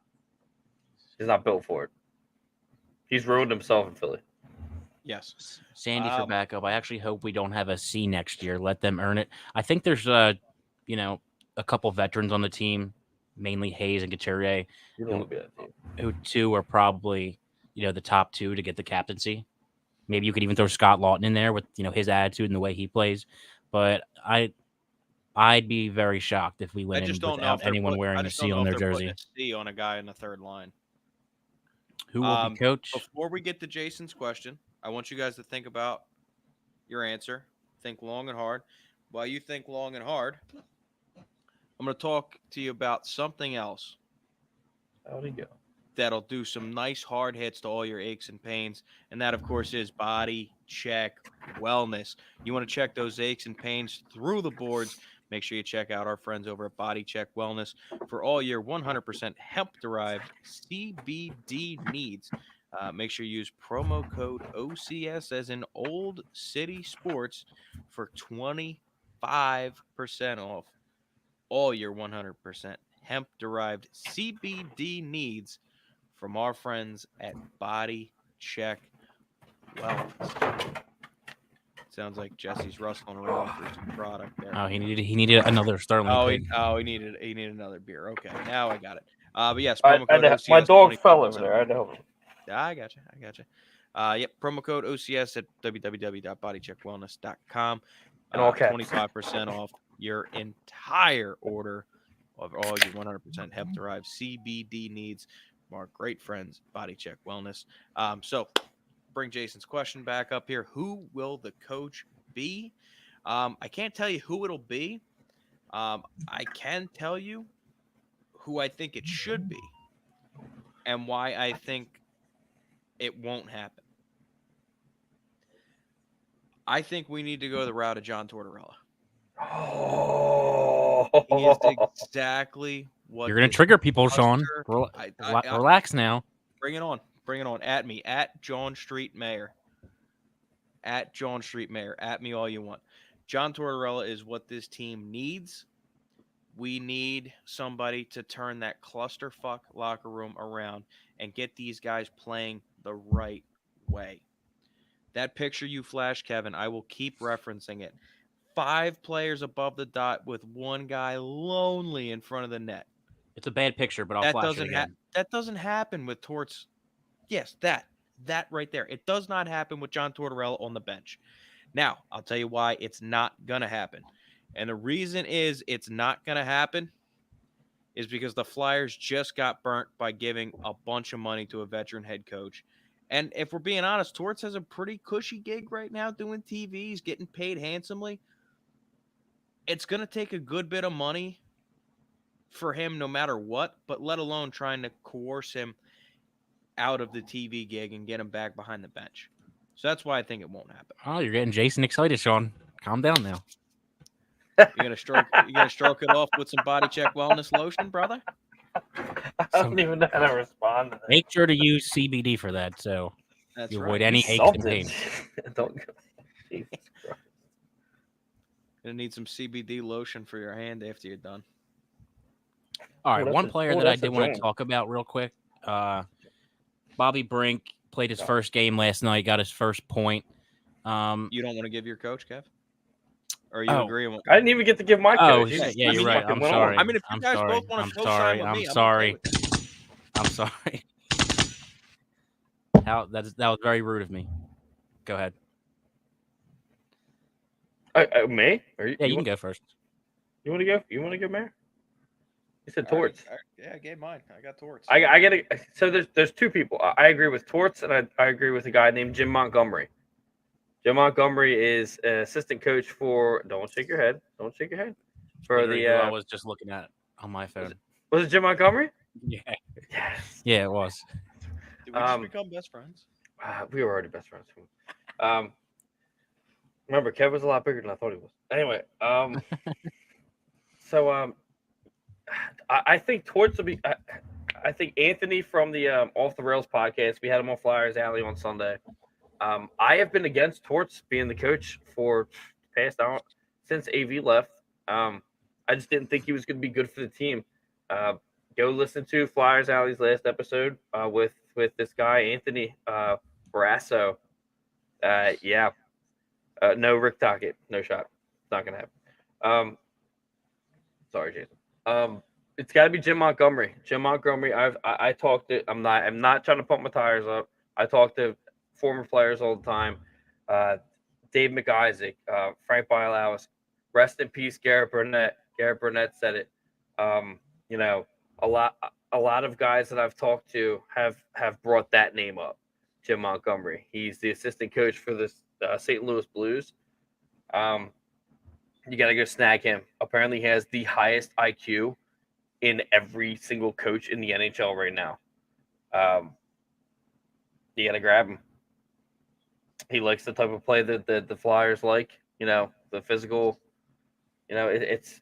built for it. He's ruined himself in Philly. Yes. Sandy for backup. I actually hope we don't have a C next year. Let them earn it. I think there's a couple veterans on the team, mainly Hayes and Couturier, You don't want to be that team. who two are probably the top two to get the captaincy. Maybe you could even throw Scott Lawton in there with his attitude and the way he plays. But I'd be very shocked if we went in without anyone wearing a C on their jersey. A C on a guy in the third line. Who will be coach? Before we get to Jason's question, I want you guys to think about your answer. Think long and hard. While you think long and hard, I'm going to talk to you about something else. How'd he go? That'll do some nice hard hits to all your aches and pains. And that, of course, is Body Check Wellness. You want to check those aches and pains through the boards. Make sure you check out our friends over at Body Check Wellness for all your 100% hemp-derived CBD needs. Make sure you use promo code OCS as in Old City Sports for 25% off all your 100% hemp-derived CBD needs from our friends at Body Check Wellness. Sounds like Jesse's rustling around for some product there. Oh, he needed another Sterling. He needed another beer. Okay, now I got it. But yes, promo code OCS. My dog fell over there. I know. I got you. Yep, promo code OCS at www.bodycheckwellness.com. And all caps. 25% off your entire order of all your 100% hemp-derived CBD needs from our great friends, Body Check Wellness. So bring Jason's question back up here. Who will the coach be? I can't tell you who it'll be. I can tell you who I think it should be and why I think it won't happen. I think we need to go the route of John Tortorella. Oh, He is exactly what you're going to trigger people, Shawn. I Relax now. Bring it on. At me. At Jawn Street Mayor. At Jawn Street Mayor. At me all you want. John Tortorella is what this team needs. We need somebody to turn that clusterfuck locker room around and get these guys playing the right way. That picture you flashed, Kevin, I will keep referencing it. 5 players above the dot with one guy lonely in front of the net. It's a bad picture, but I'll flash it again. That doesn't happen with Torts. Yes, that right there. It does not happen with John Tortorella on the bench. Now, I'll tell you why it's not going to happen. And the reason is it's not going to happen is because the Flyers just got burnt by giving a bunch of money to a veteran head coach. And if we're being honest, Torts has a pretty cushy gig right now doing TV. He's getting paid handsomely. It's going to take a good bit of money for him no matter what, but let alone trying to coerce him out of the TV gig and get him back behind the bench. So that's why I think it won't happen. Oh, you're getting Jason excited, Shawn. Calm down now. You're gonna stroke it off with some Body Check Wellness lotion, brother? I don't even know how to respond to that. Make sure to use CBD for that, so That's you right. avoid any aches and pains. Don't go. Jesus Christ. Gonna need some CBD lotion for your hand after you're done. All right, one player that I did want to Jawn. talk about real quick. Bobby Brink played his first game last night, got his first point. You don't want to give your coach, Kev? Or are you agreeing with? I didn't even get to give my coach. Yeah, you're right. I'm sorry. I mean, if you guys both want to co-sign with me, I'm sorry. That was very rude of me. Go ahead. Me? You can go first. You want to go? You want to go, Mayor? You said Torts. Yeah, I gave mine. I got Torts. I get it. So there's two people. I agree with Torts, and I agree with a guy named Jim Montgomery. Jim Montgomery is an assistant coach for. Don't shake your head. Don't shake your head. For the. I was just looking at on my phone. Was it Jim Montgomery? Yeah. Yes. Yeah, it was. Did we just become best friends? We were already best friends. Remember, Kev was a lot bigger than I thought he was. Anyway, so I think Torts will be. I think Anthony from the Off the Rails podcast. We had him on Flyers Alley on Sunday. I have been against Torts being the coach for past since AV left. I just didn't think he was going to be good for the team. Go listen to Flyers Alley's last episode with this guy Anthony Barrasso. Yeah, no Rick Tocchet, no shot. It's not gonna happen. Sorry, Jason. It's got to be Jim Montgomery. Jim Montgomery. I talked to. I'm not trying to pump my tires up. I talk to former players all the time. Dave McIsaac, Frank Bialowis. Rest in peace, Garrett Burnett. Garrett Burnett said it. You know, a lot of guys that I've talked to have brought that name up. Jim Montgomery. He's the assistant coach for the St. Louis Blues. You got to go snag him. Apparently, he has the highest IQ in every single coach in the NHL right now. You got to grab him. He likes the type of play that the Flyers like. You know, the physical. You know, it's.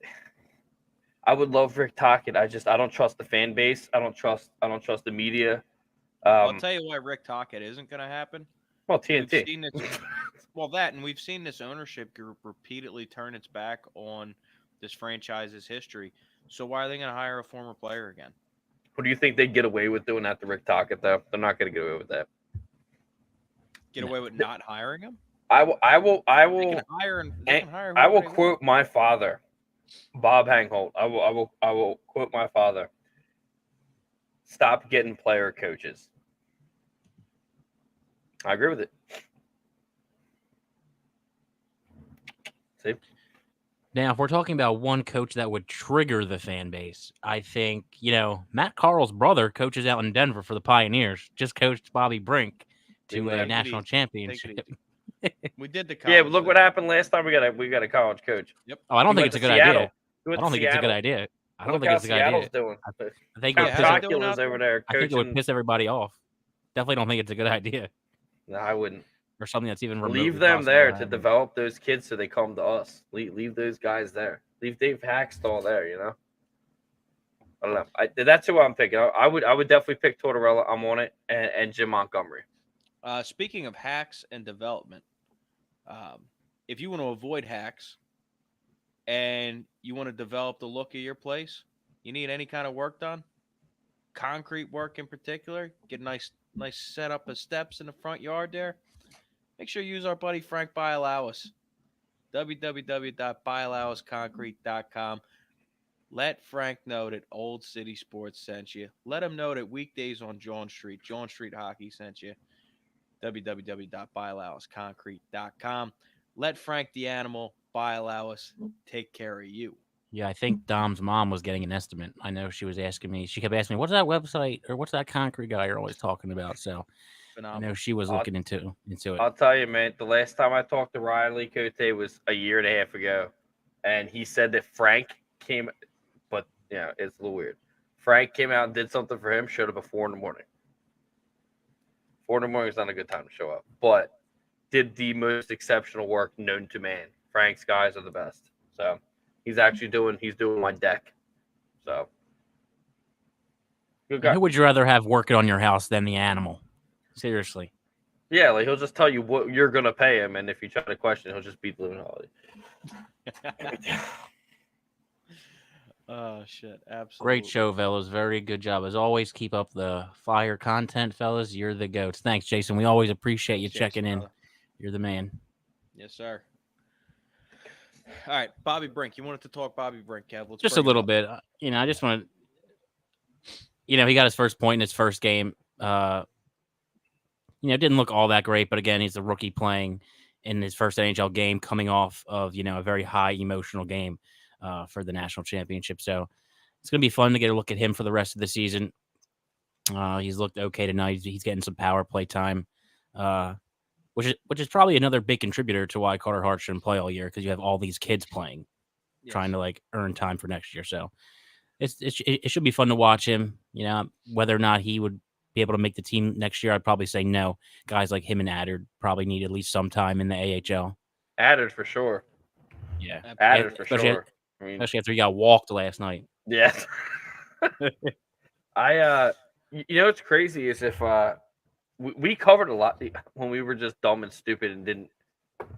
I would love Rick Tocchet. I don't trust the fan base. I don't trust the media. I'll tell you why Rick Tocchet isn't going to happen. Well, TNT. We've seen this, and we've seen this ownership group repeatedly turn its back on this franchise's history. So why are they going to hire a former player again? What do you think they'd get away with doing that to Rick Tocchet, though? They're not going to get away with that. Get away with not hiring him? I will. They can hire I will whoever they quote my father, Bob Hangholt. I will quote my father. Stop getting player coaches. I agree with it. See? Now, if we're talking about one coach that would trigger the fan base, I think, Matt Carl's brother coaches out in Denver for the Pioneers, just coached Bobby Brink to a national championship. We did the college. Yeah, but look what happened last time we got a college coach. Yep. Oh, I don't think it's a good idea. I don't think it's a good idea. I think it's a good idea. Doing. I think over there. I think it would piss everybody off. Definitely don't think it's a good idea. No, I wouldn't. Or something that's even leave them there to develop those kids so they come to us. Leave those guys there. Leave Dave Hackstall there. I don't know. That's who I'm picking. I would definitely pick Tortorella. I'm on it, and Jim Montgomery. Speaking of hacks and development, if you want to avoid hacks and you want to develop the look of your place, you need any kind of work done, concrete work in particular, get a nice setup of steps in the front yard there. Make sure you use our buddy Frank Bialowis. www.bialowisconcrete.com. Let Frank know that Old City Sports sent you. Let him know that Weekdays on Jawn Street Hockey sent you. www.bialowisconcrete.com. Let Frank the Animal Bialowis take care of you. Yeah, I think Dom's mom was getting an estimate. I know she was asking me. She kept asking me, what's that website or what's that concrete guy you're always talking about? So phenomenal. I know she was looking into it. I'll tell you, man, the last time I talked to Riley Cote was a year and a half ago. And he said that Frank came, but, it's a little weird. Frank came out and did something for him, showed up at 4 a.m. 4 a.m. is not a good time to show up, but did the most exceptional work known to man. Frank's guys are the best. So he's doing my deck. So good guy. Who would you rather have working on your house than the animal? Seriously. Yeah, like he'll just tell you what you're gonna pay him, and if you try to question, he'll just beat the living holiday. Oh shit! Absolutely. Great show, fellas. Very good job as always. Keep up the fire content, fellas. You're the goats. Thanks, Jason. We always appreciate you checking in. You're the man. Yes, sir. All right, Bobby Brink. You wanted to talk Bobby Brink, Kev? Let's just a little bit. I just want to. He got his first point in his first game. Didn't look all that great, but again, he's a rookie playing in his first NHL game, coming off of a very high emotional game for the national championship. So it's going to be fun to get a look at him for the rest of the season. He's looked okay tonight. He's getting some power play time, which is probably another big contributor to why Carter Hart shouldn't play all year, because you have all these kids playing, trying to earn time for next year. So it should be fun to watch him. Whether or not he would be able to make the team next year, I'd probably say no. Guys like him and Addard probably need at least some time in the AHL. Addard for sure. Yeah, Addard for sure. Especially after he got walked last night. Yeah. What's crazy is if we covered a lot when we were just dumb and stupid and didn't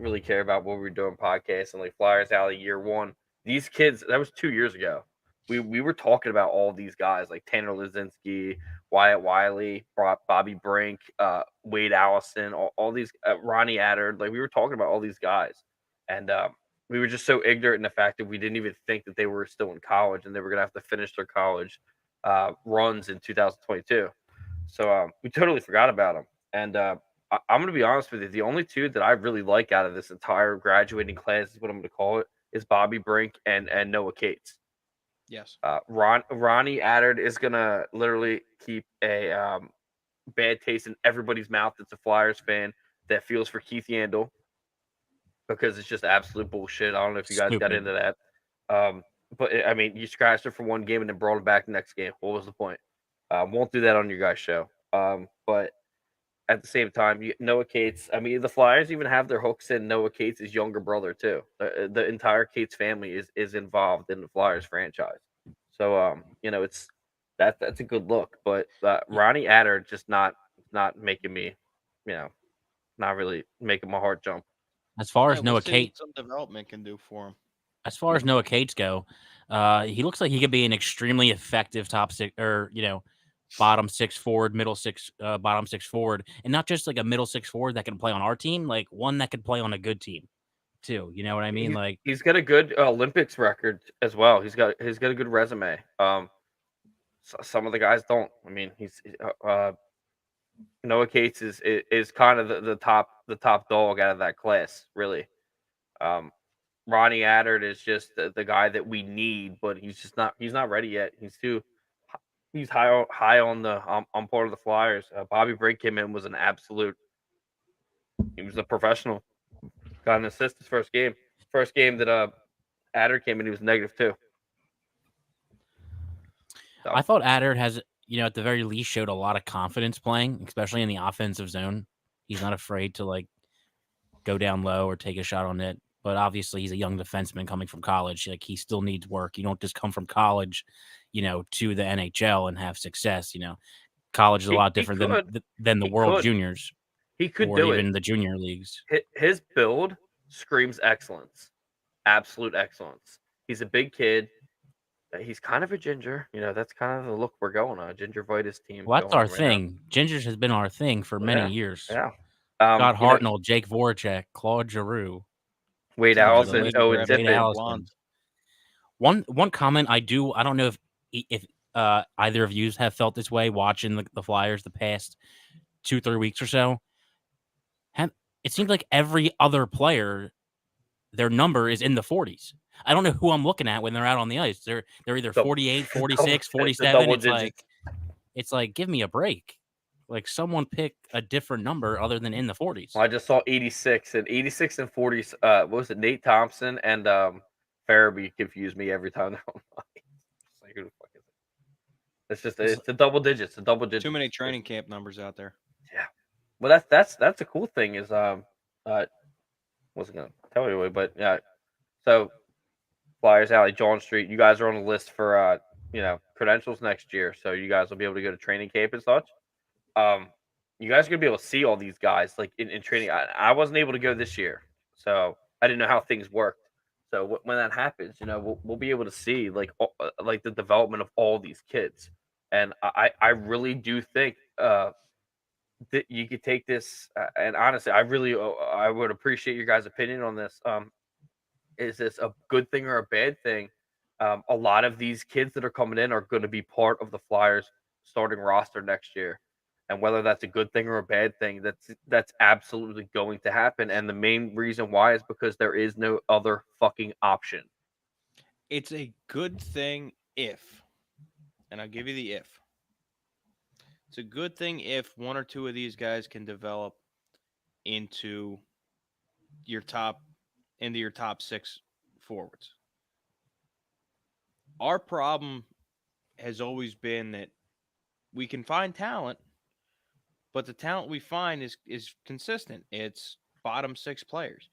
really care about what we were doing podcasts and Flyers Alley year one. These kids, that was 2 years ago. we were talking about all these guys like Tanner Lazinski, Wyatt Wiley, Bobby Brink, Wade Allison, all these Ronnie Attard. Like we were talking about all these guys, and we were just so ignorant in the fact that we didn't even think that they were still in college and they were gonna have to finish their college runs in 2022. So we totally forgot about them. And I'm gonna be honest with you, the only two that I really like out of this entire graduating class is what I'm gonna call it is Bobby Brink and Noah Cates. Yes. Ronnie Attard is gonna literally keep a bad taste in everybody's mouth that's a Flyers fan that feels for Keith Yandel because it's just absolute bullshit. I don't know if you guys got Stupid. into that. But I mean, you scratched it for one game and then brought it back the next game. What was the point? Won't do that on your guys' show. But at the same time, Noah Cates. I mean, the Flyers even have their hooks in Noah Cates' younger brother too. The entire Cates family is involved in the Flyers franchise. So it's that's a good look. But Ronnie Attard just not making me, not really making my heart jump. As far Yeah, as we'll Noah see Cates, what some development can do for him. as far as Noah Cates go, he looks like he could be an extremely effective top six or bottom six forward, middle six, bottom six forward, and not just like a middle six forward that can play on our team, like one that could play on a good team too. You know what I mean? Like He's got a good Olympics record as well. He's got a good resume. Some of the guys don't. I mean, Noah Cates is kind of the top dog out of that class, really. Ronnie Attard is just the guy that we need, but he's not ready yet. He's high on the on part of the Flyers. Bobby Brink came in was an absolute. He was a professional. Got an assist his first game. First game that Attard came in, he was -2. So. I thought Attard has, at the very least, showed a lot of confidence playing, especially in the offensive zone. He's not afraid to like go down low or take a shot on it. But obviously, he's a young defenseman coming from college. Like he still needs work. You don't just come from college, to the NHL and have success. College is a lot different than the World Juniors. He could or do even it. The junior leagues. His build screams excellence, absolute excellence. He's a big kid. He's kind of a ginger. That's kind of the look we're going on. Gingivitis team. Well, that's our right thing. Gingers has been our thing for many years. Yeah. Scott Hartnell, Jake Voracek, Claude Giroux, Wade Allison, Owen Tippett. One comment I don't know if either of you have felt this way watching the Flyers the past 2-3 weeks or so. It seems like every other player, their number is in the 40s. I don't know who I'm looking at when they're out on the ice. They're either 48, 46, 47. It's like, give me a break. Like someone pick a different number other than in the 40s. Well, I just saw 86 and 40s. What was it? Nate Thompson and Farabee confuse me every time they're on ice. It's like, who the fuck is it? It's the double digits. The double digits. Too many training camp numbers out there. Yeah. Well, that's a cool thing is wasn't gonna tell you, but yeah. So Flyers Alley, Jawn Street. You guys are on the list for credentials next year, so you guys will be able to go to training camp and such. You guys are gonna be able to see all these guys like in training. I wasn't able to go this year, so I didn't know how things worked. So when that happens, we'll be able to see like the development of all these kids, and I really do think that you could take this. And honestly, I would appreciate your guys' opinion on this. Is this a good thing or a bad thing? A lot of these kids that are coming in are going to be part of the Flyers starting roster next year. And whether that's a good thing or a bad thing, that's absolutely going to happen. And the main reason why is because there is no other fucking option. It's a good thing if, and I'll give you the if. It's a good thing if one or two of these guys can develop into your top 6 forwards. Our problem has always been that we can find talent, but the talent we find is consistent. It's bottom 6 players.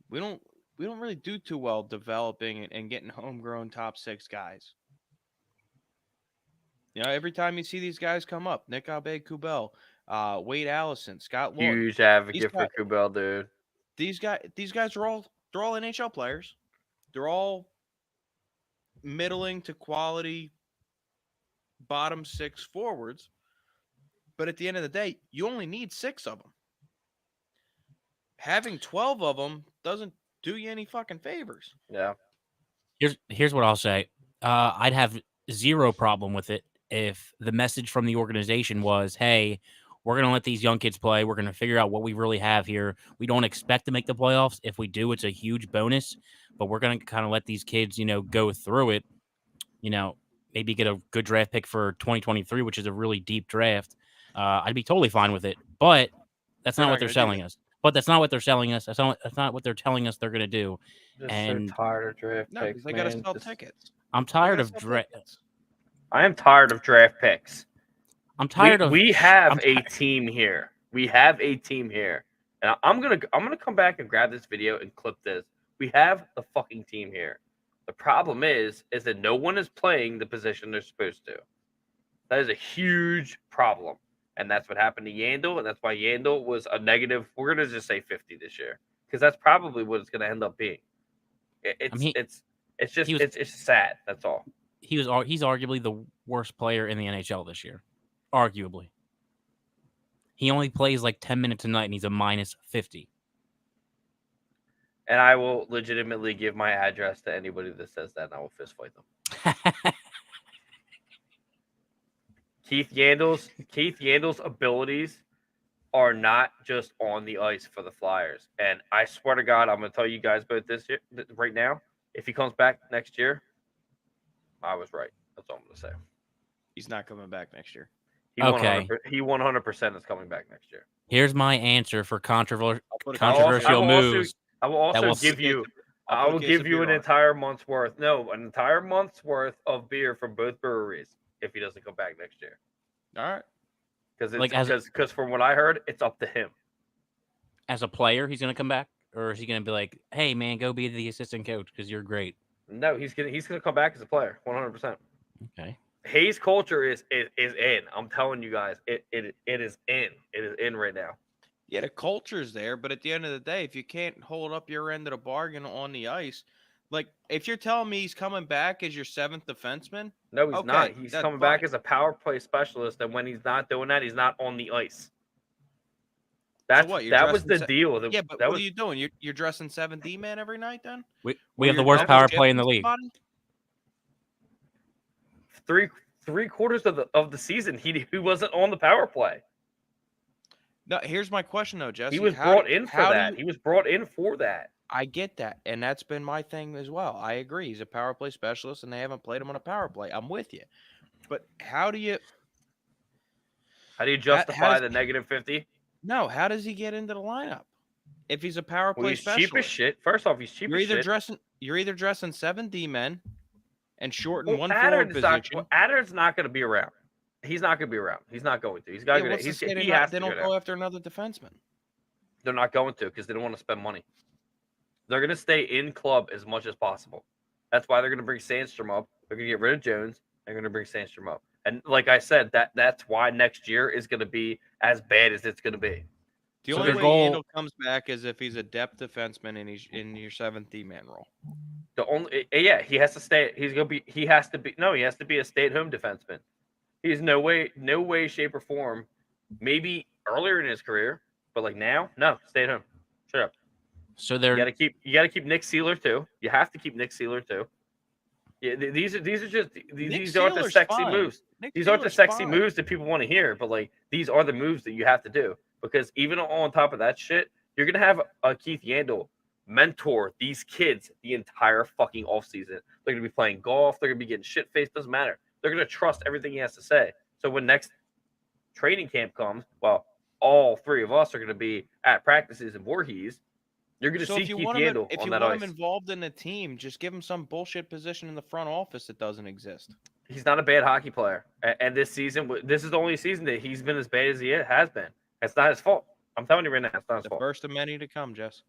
We don't really do too well developing and getting homegrown top 6 guys. Every time you see these guys come up, Nick Aube-Kubel, Wade Allison, Scott Lord. Huge advocate for Kubel, dude. These guys are all NHL players. They're all middling to quality bottom 6 forwards, but at the end of the day, you only need 6 of them. Having 12 of them doesn't do you any fucking favors. Yeah. Here's what I'll say. I'd have zero problem with it if the message from the organization was, "Hey, we're going to let these young kids play. We're going to figure out what we really have here. We don't expect to make the playoffs. If we do, it's a huge bonus, but we're going to kind of let these kids, go through it. Maybe get a good draft pick for 2023, which is a really deep draft. I'd be totally fine with it. But that's They're not not what they're gonna do selling that. us. But that's not what they're selling us. That's not what they're telling us they're going to do. Just And so tired of draft No, picks, because they got to man. sell Just- tickets. I'm They tired gotta of sell draft. tickets. I am tired of draft picks. I'm tired of. We have I'm a team here. We have a team here. And I'm gonna come back and grab this video and clip this. We have the fucking team here. The problem is that no one is playing the position they're supposed to. That is a huge problem. And that's what happened to Yandel, and that's why Yandel was a negative. We're gonna just say 50 this year. Because that's probably what it's gonna end up being. It's sad. That's all. he's arguably the worst player in the NHL this year. Arguably. He only plays like 10 minutes a night and he's a minus 50. And I will legitimately give my address to anybody that says that, and I will fist fight them. Keith Yandel's abilities are not just on the ice for the Flyers. And I swear to God, I'm going to tell you guys about this right now. If he comes back next year, I was right. That's all I'm going to say. He's not coming back next year. He 100% is coming back next year. Here's my answer for controversial controversial moves. I will also will give you. I'll I put a will case give of you beer an on it. entire month's worth. No, an entire month's worth of beer from both breweries if he doesn't come back next year. All right. Because from what I heard, it's up to him. As a player, he's going to come back? Or is he going to be like, hey, man, go be the assistant coach because you're great? No, he's gonna come back as a player, 100%. Okay. Hayes culture is in. I'm telling you guys, it is in. It is in right now. Yeah, the culture's there, but at the end of the day, if you can't hold up your end of the bargain on the ice, like if you're telling me he's coming back as your 7th defenseman, No, he's okay, not. He's that's coming back fine. as a power play specialist, and when he's not doing that, he's not on the ice. That was dressing the deal. Yeah, but what are you doing? You're dressing 7D man every night then? We have the worst power play in the league. Three quarters of the season, he wasn't on the power play. No, here's my question though, Jesse. He was brought in for that. He was brought in for that. I get that, and that's been my thing as well. I agree. He's a power play specialist, and they haven't played him on a power play. I'm with you, but how do you justify the negative 50? No, how does he get into the lineup if he's a power play he's specialist? Cheap as shit. First off, he's cheap You're as either shit. You're either dressing 7D men and shorten one Adder's forward position. Adder's not going to be around. He's not going to be around. He's not going to. He's got to. They don't go after another defenseman. They're not going to because they don't want to spend money. They're going to stay in club as much as possible. That's why they're going to bring Sandstrom up. They're going to get rid of Jones. They're going to bring Sandstrom up. And like I said, that's why next year is going to be as bad as it's going to be. The only way Yandel comes back is if he's a depth defenseman and he's in your 7th man role. He has to stay. He has to be a stay-at-home defenseman. He's no way, shape, or form. Maybe earlier in his career, but like now, no, stay at home. Shut up. So you got to keep Nick Seeler too. You have to keep Nick Seeler too. Yeah, these aren't the sexy moves. These aren't the sexy moves that people want to hear, but like these are the moves that you have to do because even on top of that shit, you're gonna have a Keith Yandel mentor these kids the entire fucking offseason. They're gonna be playing golf. They're gonna be getting shit faced. Doesn't matter. They're going to trust everything he has to say. So when next training camp comes, well, all three of us are going to be at practices in Voorhees. You're going to see Keith Yandel on that ice. If you want him involved in the team, just give him some bullshit position in the front office that doesn't exist. He's not a bad hockey player. And this season, this is the only season that he's been as bad as he has been. It's not his fault. I'm telling you right now, it's not his fault. The first of many to come, Jess.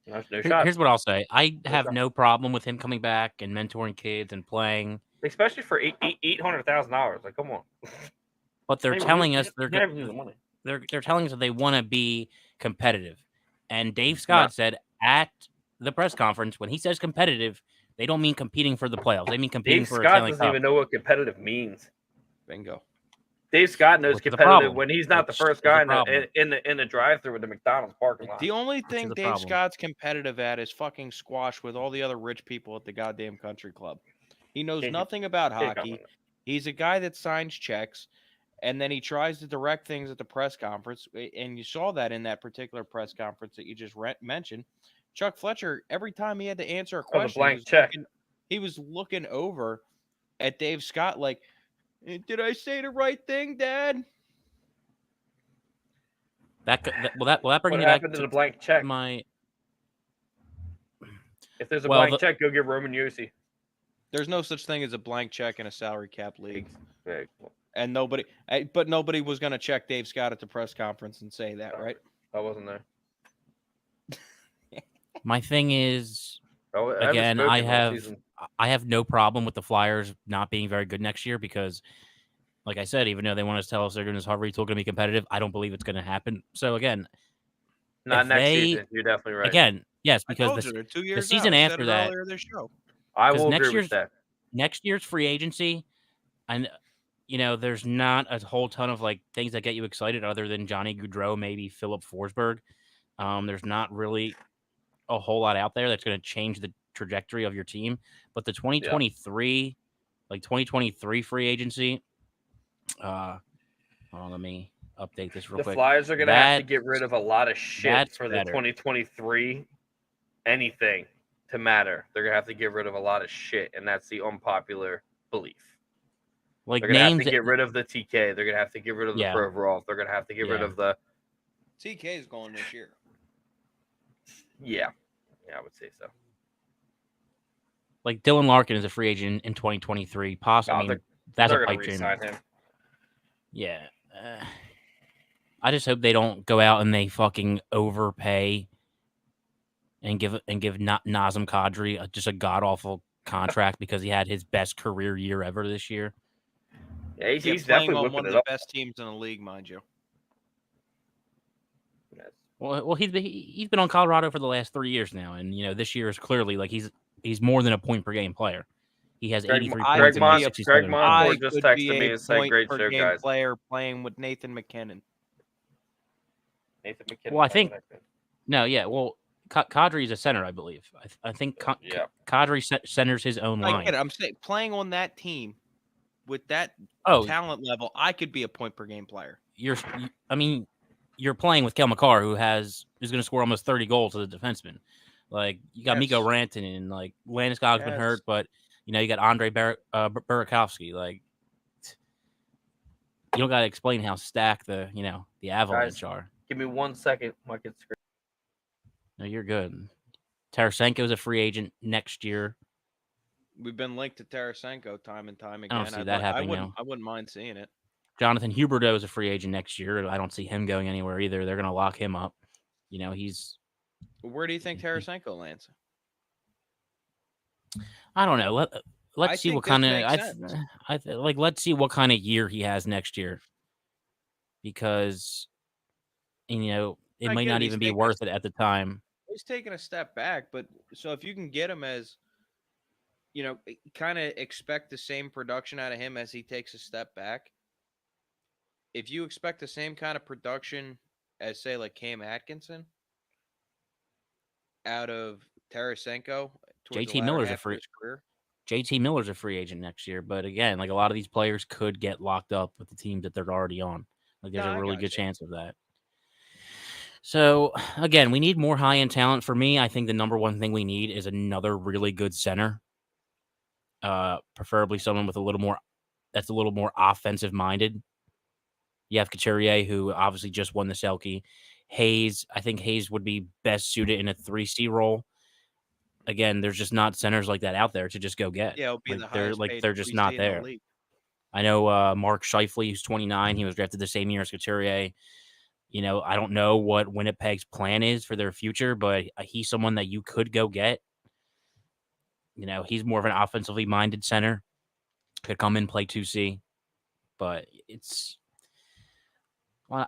No shot. Here's what I'll say. I have no problem with him coming back and mentoring kids and playing. Especially for $800,000. Like, come on. But they're telling us they're telling us that they want to be competitive. And Dave Scott said at the press conference, when he says competitive, They don't mean competing for the playoffs. They mean competing Dave for a Scott Stanley doesn't Cup. even know what competitive means. Bingo. Dave Scott knows Which is the competitive problem. when he's not the Which first is the guy in problem. the drive-through in the McDonald's parking lot. The only is thing the Dave problem. Scott's competitive at is fucking squash with all the other rich people at the goddamn country club. He knows Can't you- nothing about can't hockey. comment. He's a guy that signs checks, and then he tries to direct things at the press conference. And you saw that in that particular press conference that you just mentioned. Chuck Fletcher, every time he had to answer a Oh, the question, blank check. he was looking over at Dave Scott like, did I say the right thing, Dad? That brings What me back happened to the blank check? my. If there's a Well, blank check, go get Roman Yossi. There's no such thing as a blank check in a salary cap league. Okay, well, And nobody was going to check Dave Scott at the press conference and say that, right? I wasn't there. My thing is, haven't again, spoken I all season. have no problem with the Flyers not being very good next year because, like I said, even though they want to tell us they're going to retool going to be competitive, I don't believe it's going to happen. So again, Not if next they- season. You're definitely right. again, yes, I told because you, they're 2 years season out. I after said it that- earlier this show. I 'cause will next agree with that. next year's free agency, and there's not a whole ton of like things that get you excited other than Johnny Gaudreau, maybe Philip Forsberg. There's not really a whole lot out there that's going to change the trajectory of your team. But the 2023, 2023 free agency. Hold on, let me update this real The quick. Flyers are going to have to get rid of a lot of shit that's for better. the 2023 anything to matter. They're going to have to get rid of a lot of shit, and that's the unpopular belief. Like They're going to have names, to get rid of the TK. They're going to have to get rid of the Yeah. Provorov. They're going to have to get rid Yeah. of the TK is going this year. yeah, I would say so. like Dylan Larkin is a free agent in 2023. Possibly, No, that's They're a going pipe to dream. re-sign him. Yeah. I just hope they don't go out and they fucking overpay and give Nazem Kadri just a god awful contract because he had his best career year ever this year. Yeah, he's Playing definitely on whipping one of it the up. best teams in the league, mind you. Well, he's been on Colorado for the last 3 years now, and this year is clearly like he's more than a point per game player. He has Greg 83 I points could in be his a- 67 Greg games. Montour just texted me and said, "Great show, game guys." player playing with Nathan McKinnon. Nathan McKinnon. Well, I think- No, yeah, well, Kadri is a center, I believe. I think Yeah. Kadri centers his own I line. get it. I'm saying playing on that team with that Oh, talent level, I could be a point per game player. you're playing with Kel McCarr, who is going to score almost 30 goals as a defenseman. Like you got Yes. Mikko Rantanen, and like Landeskog's been Yes. hurt, but you got Andre Burakovsky. Like you don't got to explain how stacked the Avalanche are. Give me 1 second. My kid's screaming. No, you're good. Tarasenko's a free agent next year. We've been linked to Tarasenko time and time again. I don't see that happening now. I wouldn't mind seeing it. Jonathan Huberdeau is a free agent next year. I don't see him going anywhere either. They're going to lock him up. He's. Where do you think Tarasenko lands? I don't know. Let's see think what this kind makes of. Let's see what kind of year he has next year, because it I might get not it. even He's be worth it at the time. He's taking a step back, but so if you can get him as, kind of expect the same production out of him as he takes a step back. If you expect the same kind of production as, say, like Cam Atkinson out of Tarasenko, towards the JT latter Miller's a half of free- his career, JT Miller's a free agent next year, but again, like a lot of these players could get locked up with the team that they're already on. Like there's No, a I really got good you. chance of that. So again, we need more high-end talent. For me, I think the number one thing we need is another really good center. Preferably someone with a little more offensive minded. You have Couturier, who obviously just won the Selke. Hayes, I think Hayes would be best suited in a 3C role. Again, there's just not centers like that out there to just go get. yeah, it'll be the Like, highest paid they're just 3C not in the there. league. I know Mark Scheifele, who's 29. He was drafted the same year as Couturier. I don't know what Winnipeg's plan is for their future, but he's someone that you could go get. He's more of an offensively minded center. Could come in, play 2C. But it's... Well,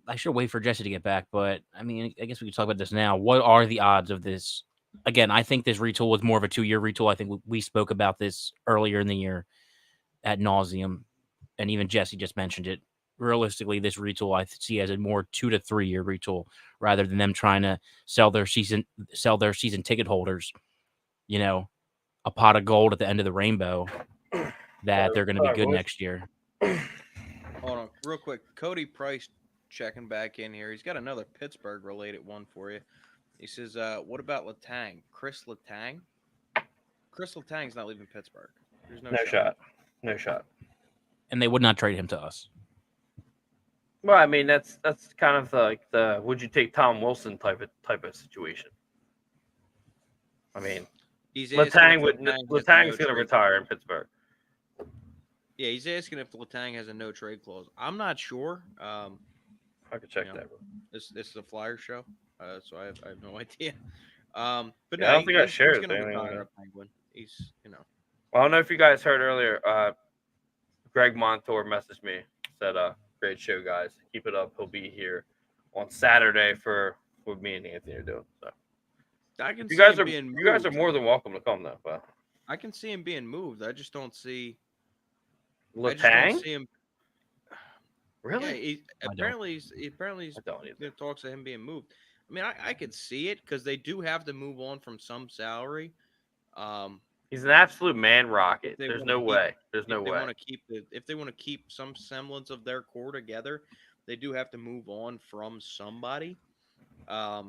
I should wait for Jesse to get back, but, I mean, I guess we could talk about this now. What are the odds of this again, I think this retool was more of a 2-year retool. I think we spoke about this earlier in the year ad nauseum, and even Jesse just mentioned it. Realistically, this retool I see as a more 2 to 3 year retool rather than them trying to sell their season ticket holders, a pot of gold at the end of the rainbow that they're going to be good next year. Hold on, real quick. Cody Price checking back in here. He's got another Pittsburgh related one for you. He says, "What about Letang? Chris Letang? Chris Letang's not leaving Pittsburgh. There's no shot. No shot. And they would not trade him to us. Well, I mean that's kind of like the would you take Tom Wilson type of situation. I mean, Letang's going to retire in Pittsburgh. Yeah, he's asking if Letang has a no trade clause. I'm not sure. I could check that. This is a Flyer show, so I have no idea. But yeah, I don't think I shared he's going to retire a Penguin. He's I don't know if you guys heard earlier. Greg Montour messaged me, said, "Great show, guys. Keep it up. He'll be here on Saturday for what me and Anthony are doing." So I can. You guys are more than welcome to come though. But I can see him being moved. I just don't see Letang. I just don't see him. Really? Yeah, apparently he's there talks of him being moved. I mean, I could see it because they do have to move on from some salary. He's an absolute man rocket. There's no way. There's no way. If they want to keep some semblance of their core together, they do have to move on from somebody. I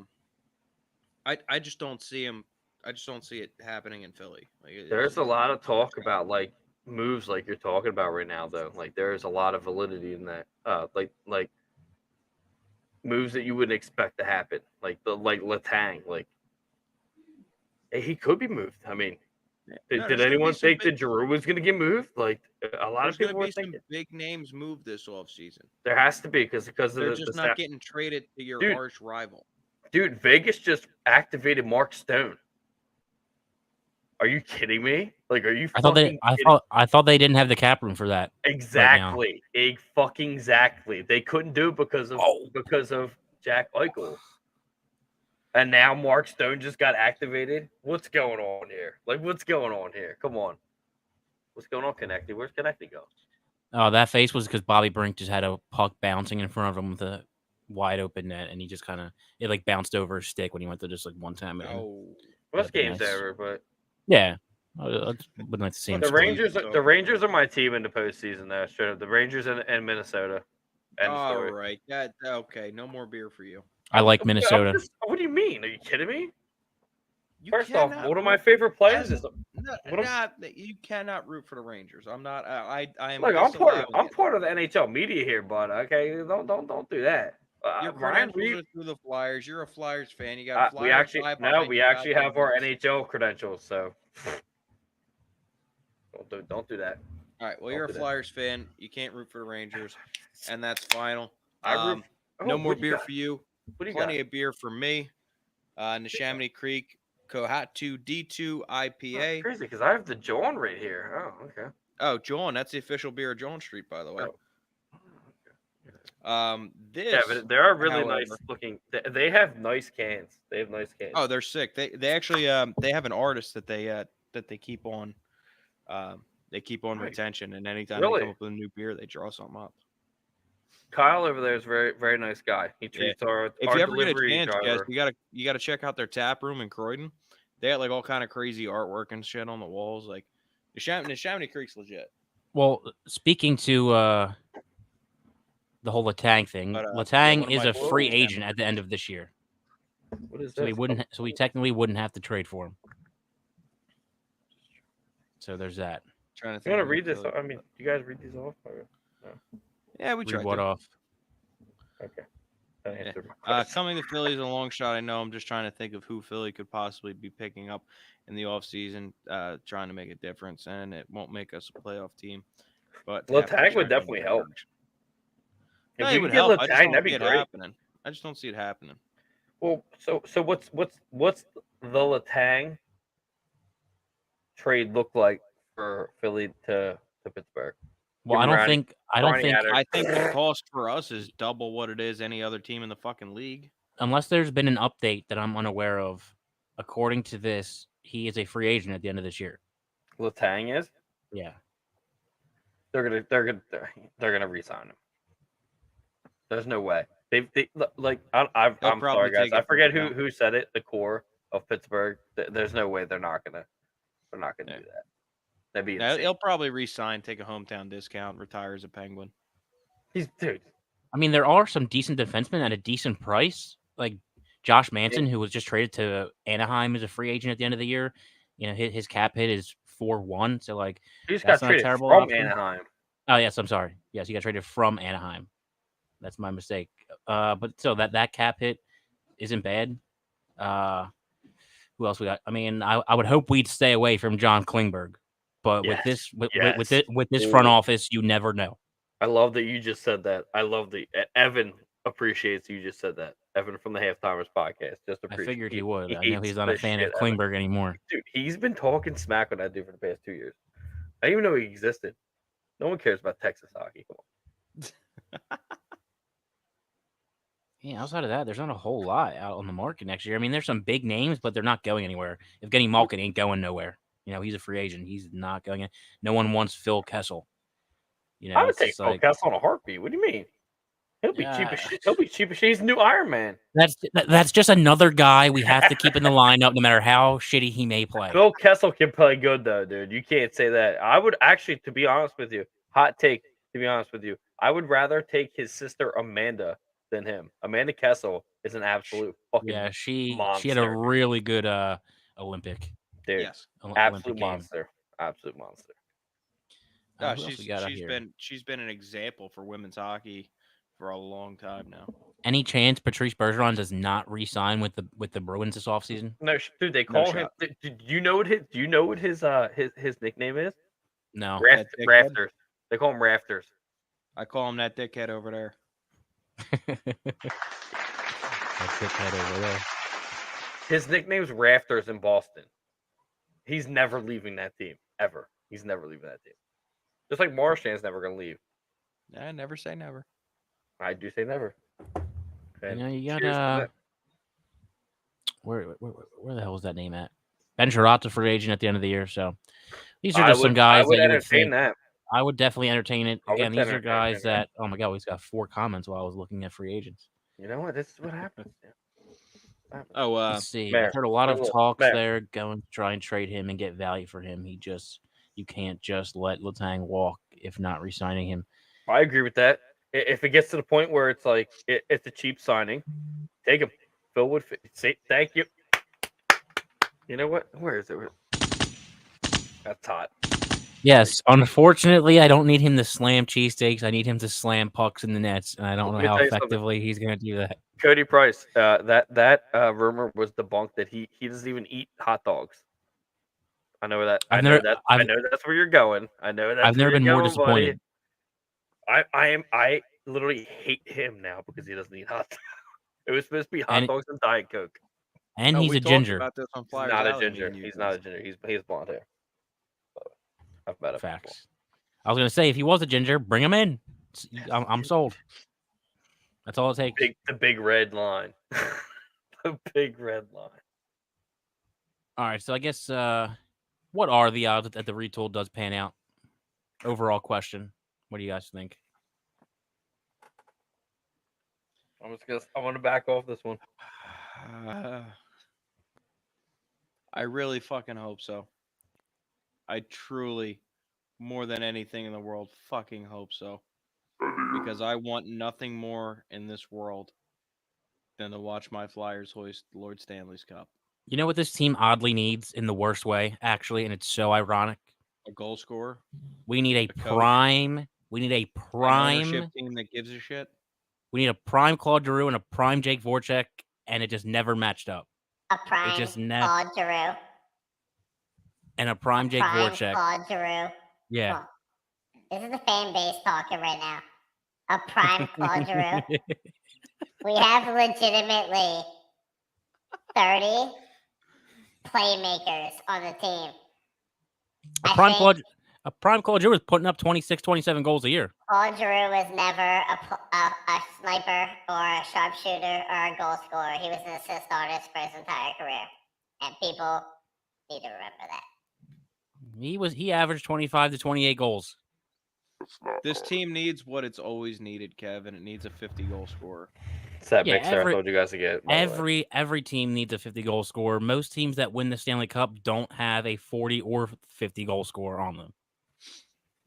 just don't see him. I just don't see it happening in Philly. There's a lot of talk about like moves like you're talking about right now, though. Like there's a lot of validity in that. Like moves that you wouldn't expect to happen. Like Letang. Like he could be moved. I mean. Did anyone think that Giroux was going to get moved? Like a lot of people were thinking. Some big names moved this offseason. There has to be because they're just not getting traded to your arch rival. Dude, Vegas just activated Mark Stone. Are you kidding me? Like, are you? I thought they didn't have the cap room for that. Exactly. Exactly. They couldn't do it because of Jack Eichel. And now Mark Stone just got activated. What's going on here? Like, what's going on here? Come on. What's going on, Connecty? Where's Connecty go? Oh, that face was because Bobby Brink just had a puck bouncing in front of him with a wide open net, and he just it bounced over his stick when he went to just one time. Most game's over, but yeah, I would like to see him. The Rangers are my team in the postseason, though. Straight up, the Rangers and Minnesota. All right, okay. No more beer for you. I like Minnesota. What do you mean? Are you kidding me? First off, one of my favorite players is. You cannot root for the Rangers. I'm not. I am. Look, I'm part of the NHL media here, bud. Okay, don't do that. Your credentials are through the Flyers. You're a Flyers fan. You got Flyers. We actually have our NHL credentials. So don't do that. All right. Well, you're a Flyers fan. You can't root for the Rangers, and that's final. No more beer for you. Plenty of beer for me. Neshaminy Creek Kohatu D2 IPA. That's crazy because I have the Jawn right here. Oh, okay. Oh, Jawn. That's the official beer of Jawn Street, by the way. But they are really nice looking. They have nice cans. Oh, they're sick. They actually they have an artist that they keep on. They keep on retention, and anytime they come up with a new beer, they draw something up. Kyle over there is a very, very nice guy. He treats our if you ever get a chance, driver. guys, you gotta check out their tap room in Croydon. They got like all kind of crazy artwork and shit on the walls. Like the Chamonix Creek's legit. Well, speaking to the whole Letang thing, Letang is a free agent at the end of this year. What is that? So we technically wouldn't have to trade for him. So there's that. You want to read this? I mean, you guys read these off? Or no? Yeah, we tried. What off? Okay. Coming to Philly is a long shot. I know. I'm just trying to think of who Philly could possibly be picking up in the offseason, trying to make a difference, and it won't make us a playoff team. But Letang would definitely help. If we would help, Letang, that'd be great. I just don't see it happening. Well, so what's the Letang trade look like for Philly to Pittsburgh? Well, I think the cost for us is double what it is any other team in the fucking league. Unless there's been an update that I'm unaware of according to this, he is a free agent at the end of this year. Letang is. Yeah. They're gonna re-sign him. There's no way. I'm probably sorry guys. take I it forget into who said it. The core of Pittsburgh. There's no way they're not gonna do that. That'd be insane. He'll probably re-sign, take a hometown discount, retire as a Penguin. Dude. I mean, there are some decent defensemen at a decent price, like Josh Manson, who was just traded to Anaheim as a free agent at the end of the year. You know, his cap hit is 4-1, so like He just that's got not a traded terrible from option. Anaheim. Oh yes, I'm sorry. Yes, he got traded from Anaheim. That's my mistake. But still, that cap hit isn't bad. Who else we got? I mean, I would hope we'd stay away from John Klingberg, but with this front office, you never know. I love that you just said that. I love that Evan appreciates you just said that. Evan from the Halftimers podcast. Just I appreciate. figured he would. I know he's not a fan of Klingberg anymore. Dude, he's been talking smack on that dude for the past 2 years. I didn't even know he existed. No one cares about Texas hockey. Come on. Yeah, outside of that, there's not a whole lot out on the market next year. I mean, there's some big names, but they're not going anywhere. Evgeny Malkin ain't going nowhere. You know, he's a free agent. He's not going in. No one wants Phil Kessel. You know, I would take Phil Kessel on a heartbeat. What do you mean? He'll be cheap as shit. He'll be cheap as shit. He's the new Iron Man. That's just another guy we have to keep in the lineup, no matter how shitty he may play. Phil Kessel can play good though, dude. You can't say that. I would actually, to be honest with you, hot take. To be honest with you, I would rather take his sister Amanda than him. Amanda Kessel is an absolute fucking monster. She had a really good Olympic. Dude, yes, absolute monster. Absolute monster. She's been an example for women's hockey for a long time now. Any chance Patrice Bergeron does not re-sign with the Bruins this offseason? No, dude. They call him. Do you know what his nickname is? No. Rafters. They call him Rafters. I call him that dickhead over there. His nickname's Rafters in Boston. He's never leaving that team ever. He's never leaving that team. Just like Marchand's never going to leave. I never say never. I do say never. And you got where the hell was that name at? Ben Sherratt's a free agent at the end of the year. So these are just some guys that you would think. I would definitely entertain it. Again, these are guys that, oh my God, he's got 4 comments while I was looking at free agents. You know what? This is what happens. Let's see. I've heard a lot of talks there going to try and trade him and get value for him. You can't just let Letang walk if not re-signing him. I agree with that. If it gets to the point where it's like it's a cheap signing, take him. Phil would say thank you. You know what? Where is it? That's hot. Yes, unfortunately, I don't need him to slam cheesesteaks. I need him to slam pucks in the nets, and I don't know how effectively he's going to do that. Cody Price, that rumor was debunked that he doesn't even eat hot dogs. I know that. I know that's where you're going. I know that. I've never been more disappointed. I literally hate him now because he doesn't eat hot dogs. It was supposed to be hot dogs and Diet Coke. And he's a ginger. He's not a ginger. He's not a ginger. He's blonde hair. Facts. I was gonna say if he was a ginger, bring him in. I'm sold. That's all it takes. The big red line. The big red line. All right, so I guess what are the odds that the retool does pan out? Overall question. What do you guys think? I want to back off this one. I really fucking hope so. I truly, more than anything in the world, fucking hope so. Because I want nothing more in this world than to watch my Flyers hoist Lord Stanley's Cup. You know what this team oddly needs in the worst way, actually, and it's so ironic? A goal scorer. We need a prime. We need a prime ownership team that gives a shit. We need a prime Claude Giroux and a prime Jake Voracek, and it just never matched up. A prime Claude Giroux. And a prime Jake Voracek. Claude Giroux. Yeah. This is the fan base talking right now. A prime Claude Giroux. We have legitimately 30 playmakers on the team. A prime Claude Giroux is putting up 26, 27 goals a year. Claude Giroux was never a sniper or a sharpshooter or a goal scorer. He was an assist artist for his entire career. And people need to remember that. He averaged 25 to 28 goals. This team needs what it's always needed, Kevin. It needs a 50-goal scorer. It's that Yeah, mixer I told you guys to get. by the way. Every team needs a 50-goal scorer. Most teams that win the Stanley Cup don't have a 40 or 50-goal scorer on them.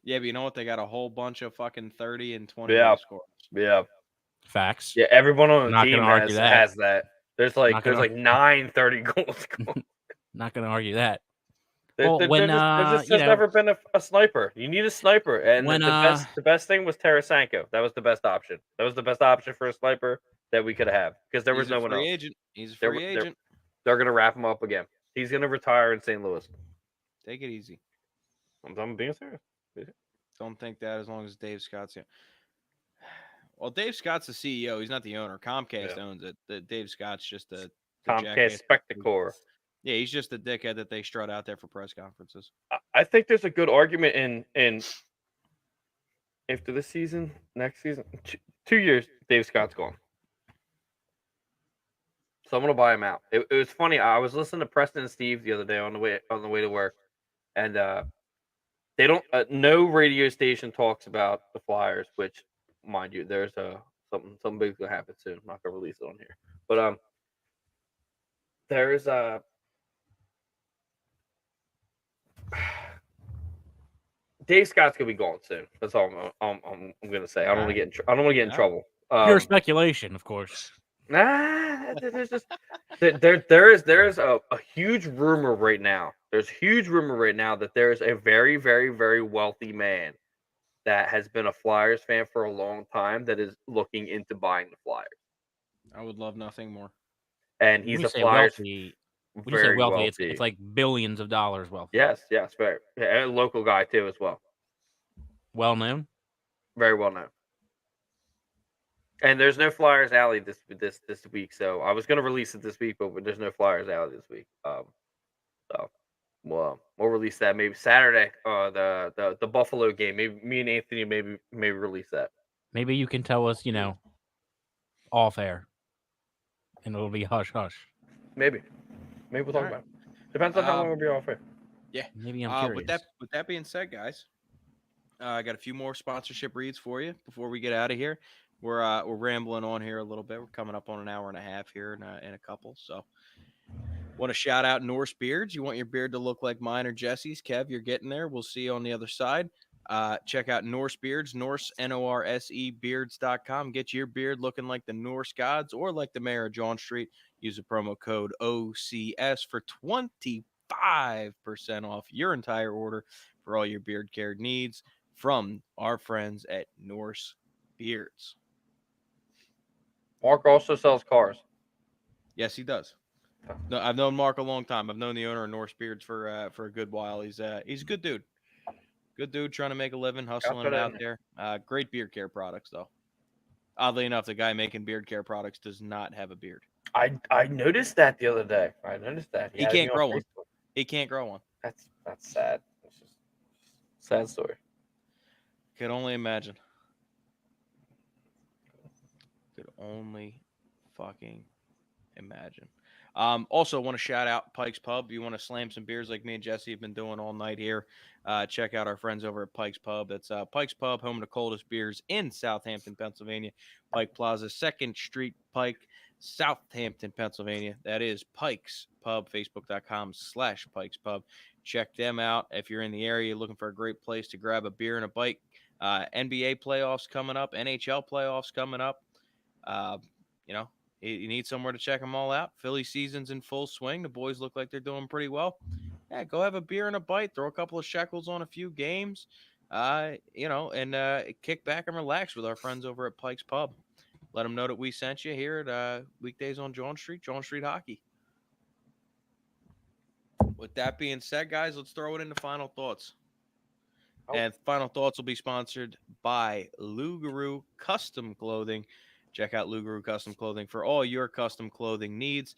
Yeah, but you know what? They got a whole bunch of fucking 30 and 20 Yeah. goal scorers. Yeah. Facts. Yeah, everyone on the Not team gonna argue that. has that. There's like Not gonna- 9 30 goals. Not going to argue that. There Well, when, just you has know- never been a sniper. You need a sniper, and When, the best thing was Tarasenko. That was the best option. That was the best option for a sniper that we could have because there was no one else. Agent. He's a They're- free agent. They're gonna wrap him up again. He's gonna retire in St. Louis. Take it easy. I'm being serious. Don't think that as long as Dave Scott's here. Well, Dave Scott's the CEO. He's not the owner. Comcast owns it. Dave Scott's just the Comcast jackass. Spectacor. Yeah, he's just the dickhead that they strut out there for press conferences. I think there's a good argument in after this season, next season, 2 years, Dave Scott's gone. So I'm gonna buy him out. It was funny. I was listening to Preston and Steve the other day on the way to work, and they don't. No radio station talks about the Flyers, which, mind you, there's something big's gonna happen soon. I'm not gonna release it on here, but there's Dave Scott's gonna be gone soon. That's all I'm gonna say. I don't want to get in trouble. Pure speculation, of course. Nah, there's just there's a huge rumor right now. There's a huge rumor right now that there's a very, very, very wealthy man that has been a Flyers fan for a long time that is looking into buying the Flyers. I would love nothing more. And he's When you a say Flyers. wealthy, when you Very say wealthy, wealthy. it's like billions of dollars wealthy. Yes, very. Yeah, a local guy too as well. Well known. Very well known. And there's no Flyers Alley this week, so I was gonna release it this week, but there's no Flyers Alley this week. So we'll release that maybe Saturday. The Buffalo game. Maybe me and Anthony maybe release that. Maybe you can tell us, off air, and it'll be hush hush. Maybe we'll talk about it. Depends on how long we'll be off air. Yeah. Maybe I'm curious. With that being said, guys, I got a few more sponsorship reads for you before we get out of here. We're rambling on here a little bit. We're coming up on an hour and a half here in a couple. So, want to shout out Norse Beards. You want your beard to look like mine or Jesse's? Kev, you're getting there. We'll see you on the other side. Check out Norse Beards, Norse, Norse beards.com. Get your beard looking like the Norse gods or like the mayor of Jawn Street. Use the promo code OCS for 25% off your entire order for all your beard care needs from our friends at Norse Beards. Mark also sells cars. Yes, he does. No, I've known Mark a long time. I've known the owner of Norse Beards for a good while. He's a good dude. Good dude trying to make a living, hustling it out there. Great beard care products, though. Oddly enough, the guy making beard care products does not have a beard. I noticed that the other day. I noticed that He can't grow one. He can't grow one. That's sad. It's just sad story. Could only imagine. Could only fucking imagine. Also, want to shout out Pike's Pub. You want to slam some beers like me and Jesse have been doing all night here. Check out our friends over at Pike's Pub. That's Pike's Pub, home of the coldest beers in Southampton, Pennsylvania. Pike Plaza, 2nd Street, Pike, Southampton, Pennsylvania. That is Pike's Pub, facebook.com/Pike's Pub. Check them out. If you're in the area looking for a great place to grab a beer and a bite, NBA playoffs coming up, NHL playoffs coming up. You need somewhere to check them all out. Philly season's in full swing. The boys look like they're doing pretty well. Yeah, go have a beer and a bite. Throw a couple of shekels on a few games, and kick back and relax with our friends over at Pike's Pub. Let them know that we sent you here at Weekdays on Jawn Street Hockey. With that being said, guys, let's throw it into final thoughts. Oh. And final thoughts will be sponsored by Lou Guru Custom Clothing. Check out Lou Guru Custom Clothing for all your custom clothing needs.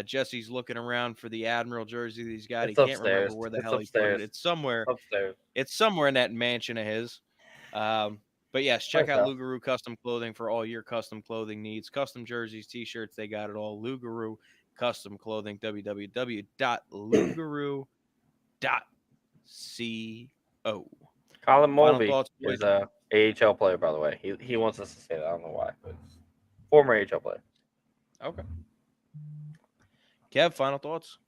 Jesse's looking around for the Admiral jersey that he's got. It's he can't upstairs. remember where the It's hell upstairs. he put it. It's somewhere. Upstairs. It's somewhere in that mansion of his. But yes, check Nice out house. Lou Guru Custom Clothing for all your custom clothing needs. Custom jerseys, t-shirts, they got it all. Lou Guru custom clothing, www.lugaroo.co. Colin Final Mulvey thoughts, is boys? a AHL player, by the way. He wants us to say that. I don't know why, but former AHL player. Okay. Kev, final thoughts?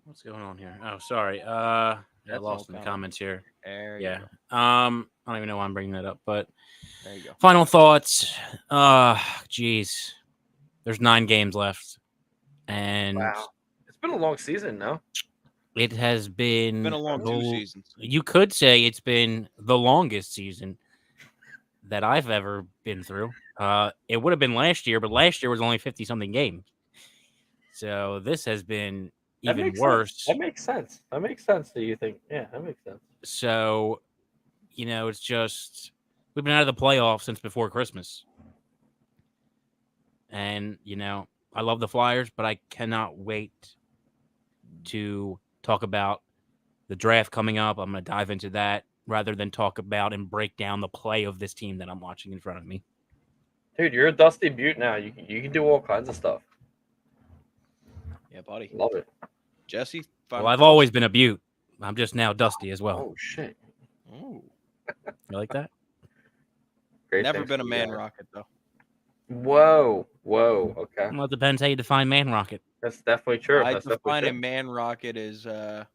What's going on here? Oh, sorry. I That's lost no in the comment. comments here. There you Yeah. go. I don't even know why I'm bringing that up, but There you go. final thoughts. Geez. There's 9 games left. And Wow, it's been a long season, no? it has been It's been a long 2 seasons. You could say it's been the longest season that I've ever been through. It would have been last year, but last year was only 50-something games. So this has been even worse. That makes sense. That makes sense. Do you think? Yeah, that makes sense. So, it's just we've been out of the playoffs since before Christmas. And, I love the Flyers, but I cannot wait to talk about the draft coming up. I'm going to dive into that rather than talk about and break down the play of this team that I'm watching in front of me. Dude, you're a Dusty Butte now. You can do all kinds of stuff. Yeah, buddy. Love it. Jesse, Well, final I've thoughts? always been a Butte. I'm just now Dusty as well. Oh shit. Ooh. You like that? Great. Never things been a for you man guys. rocket, though. Whoa. Okay. Well, it depends how you define man rocket. That's definitely true. I That's define a definitely man rocket as, well,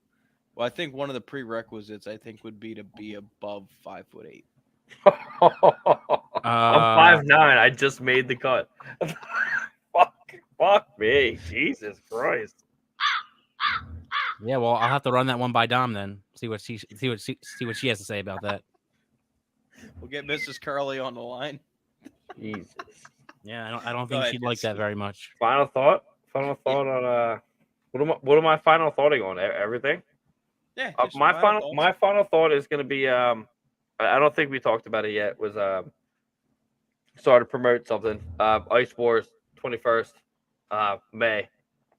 I think one of the prerequisites, would be to be above 5'8". true. I'm 5'9". I just made the cut. Fuck me. Jesus Christ. Yeah, well, I'll have to run that one by Dom then. See what she has to say about that. We'll get Mrs. Curley on the line. Jesus. Yeah, I don't Go think ahead, she'd like Jesse. that very much. Final thought on what am I final thoughting on? Everything? Yeah. just My thoughts. final thought is going to be I don't think we talked about it yet. Was started to promote something. Ice Wars 21st May.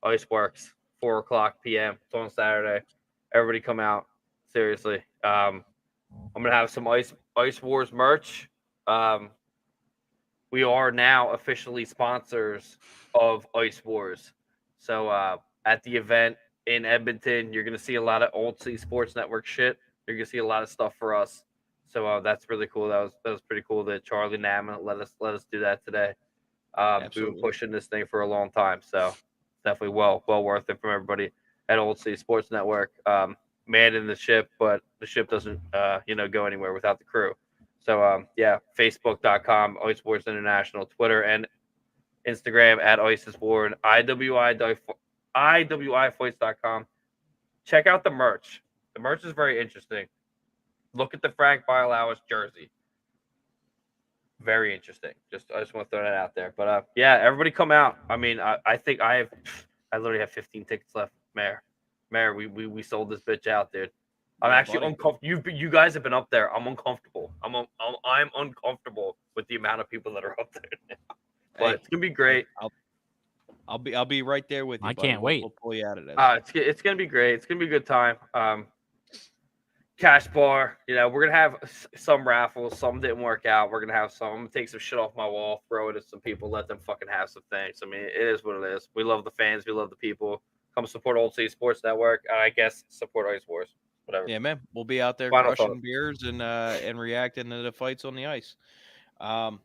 Ice Works 4:00 p.m. It's on Saturday. Everybody come out. Seriously. I'm gonna have some Ice Wars merch. We are now officially sponsors of Ice Wars. So at the event in Edmonton, you're gonna see a lot of Old Sea Sports Network shit. You're gonna see a lot of stuff for us. So that's really cool. That was pretty cool that Charlie Naman let us do that today. We've been Absolutely. pushing this thing for a long time, so definitely well worth it from everybody at Old Sea Sports Network. Man in the ship, but the ship doesn't go anywhere without the crew. So Facebook.com, Ice Sports International, Twitter and Instagram at Isis War, and IWIfights.com. Check out the merch. The merch is very interesting. Look at the Frank Bialowicz jersey. Very interesting. I just want to throw that out there. But everybody come out. I mean, I think I literally have 15 tickets left. Mayor, we sold this bitch out, dude. I'm actually uncomfortable. You guys have been up there. I'm uncomfortable. I'm uncomfortable with the amount of people that are up there. But it's gonna be great. I'll be right there with you. I buddy. can't wait. We'll pull you out of this. It's gonna be great. It's gonna be a good time. Cash bar. We're gonna have some raffles. Some didn't work out. We're gonna have some. I'm gonna take some shit off my wall, throw it at some people, let them fucking have some things. I mean, it is what it is. We love the fans. We love the people. Come support Old City Sports Network, and I guess support Ice Wars. Whatever. Yeah, man. We'll be out there Final crushing thought. beers and reacting to the fights on the ice. We're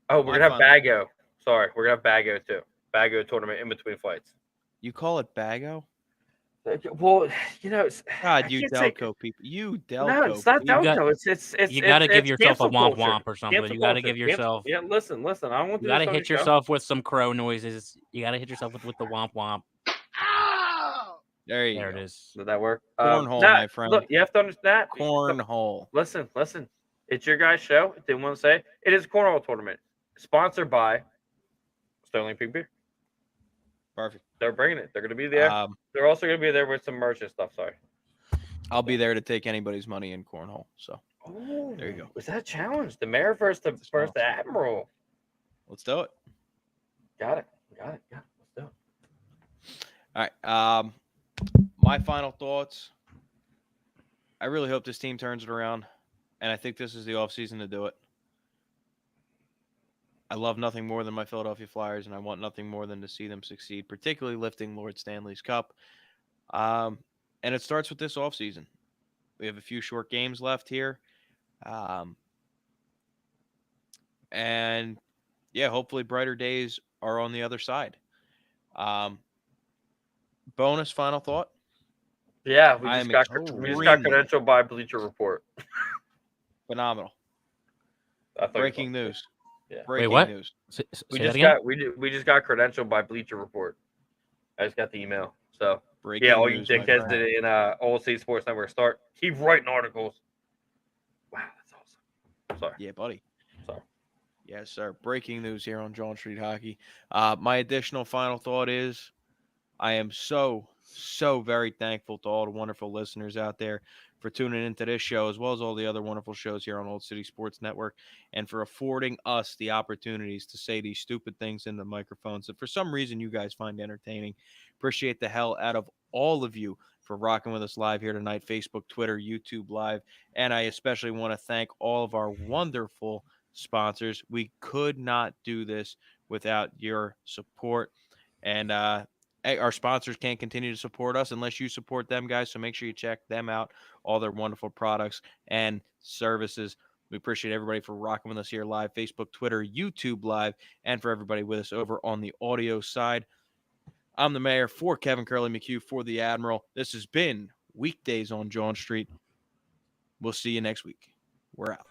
gonna have Bago. Sorry, we're gonna have Bago too. Bago tournament in between fights. You call it Bago? Well, God, you Delco people. You Delco. No, it's not people. Delco. It's You got to give yourself a cancel womp culture. womp or something. Cancel You got to culture. give yourself. Yeah, listen. I don't want You to got to hit yourself with some crow noises. You got to hit yourself with the womp womp. There you There go. it is. Did that work? Cornhole, my friend. Look, you have to understand. Cornhole. Listen. It's your guys' show. Didn't want to say it is a cornhole tournament sponsored by Sterling Pig Beer. Perfect. They're bringing it. They're going to be there. They're also going to be there with some merch and stuff. Sorry. I'll be there to take anybody's money in cornhole. So Oh, there you go. Was that a challenge? The mayor versus the admiral. Let's do it. Got it. Yeah, let's do it. All right. My final thoughts. I really hope this team turns it around, and I think this is the offseason to do it. I love nothing more than my Philadelphia Flyers, and I want nothing more than to see them succeed, particularly lifting Lord Stanley's Cup. And it starts with this offseason. We have a few short games left here. And yeah, hopefully brighter days are on the other side. Bonus final thought. Yeah, we I just am got extremely credentialed by Bleacher Report. phenomenal. I thought you Breaking thought- news. Yeah. Breaking what? news. Say We that just again. got we just got credentialed by Bleacher Report. I just got the email. So Breaking yeah, all you news, my dickheads friend. in Old State Sports Network keep writing articles. Wow, that's awesome. Sorry. Yeah, buddy. Sorry. Yes, sir. Breaking news here on Jawn Street Hockey. My additional final thought is I am so very thankful to all the wonderful listeners out there for tuning into this show, as well as all the other wonderful shows here on Old City Sports Network, and for affording us the opportunities to say these stupid things in the microphones that for some reason you guys find entertaining. Appreciate the hell out of all of you for rocking with us live here tonight, Facebook, Twitter, YouTube Live, and I especially want to thank all of our wonderful sponsors. We could not do this without your support. And our sponsors can't continue to support us unless you support them, guys. So make sure you check them out, all their wonderful products and services. We appreciate everybody for rocking with us here live, Facebook, Twitter, YouTube Live, and for everybody with us over on the audio side. I'm the mayor for Kevin Curley McHugh for the Admiral. This has been Weekdays on Jawn Street. We'll see you next week. We're out.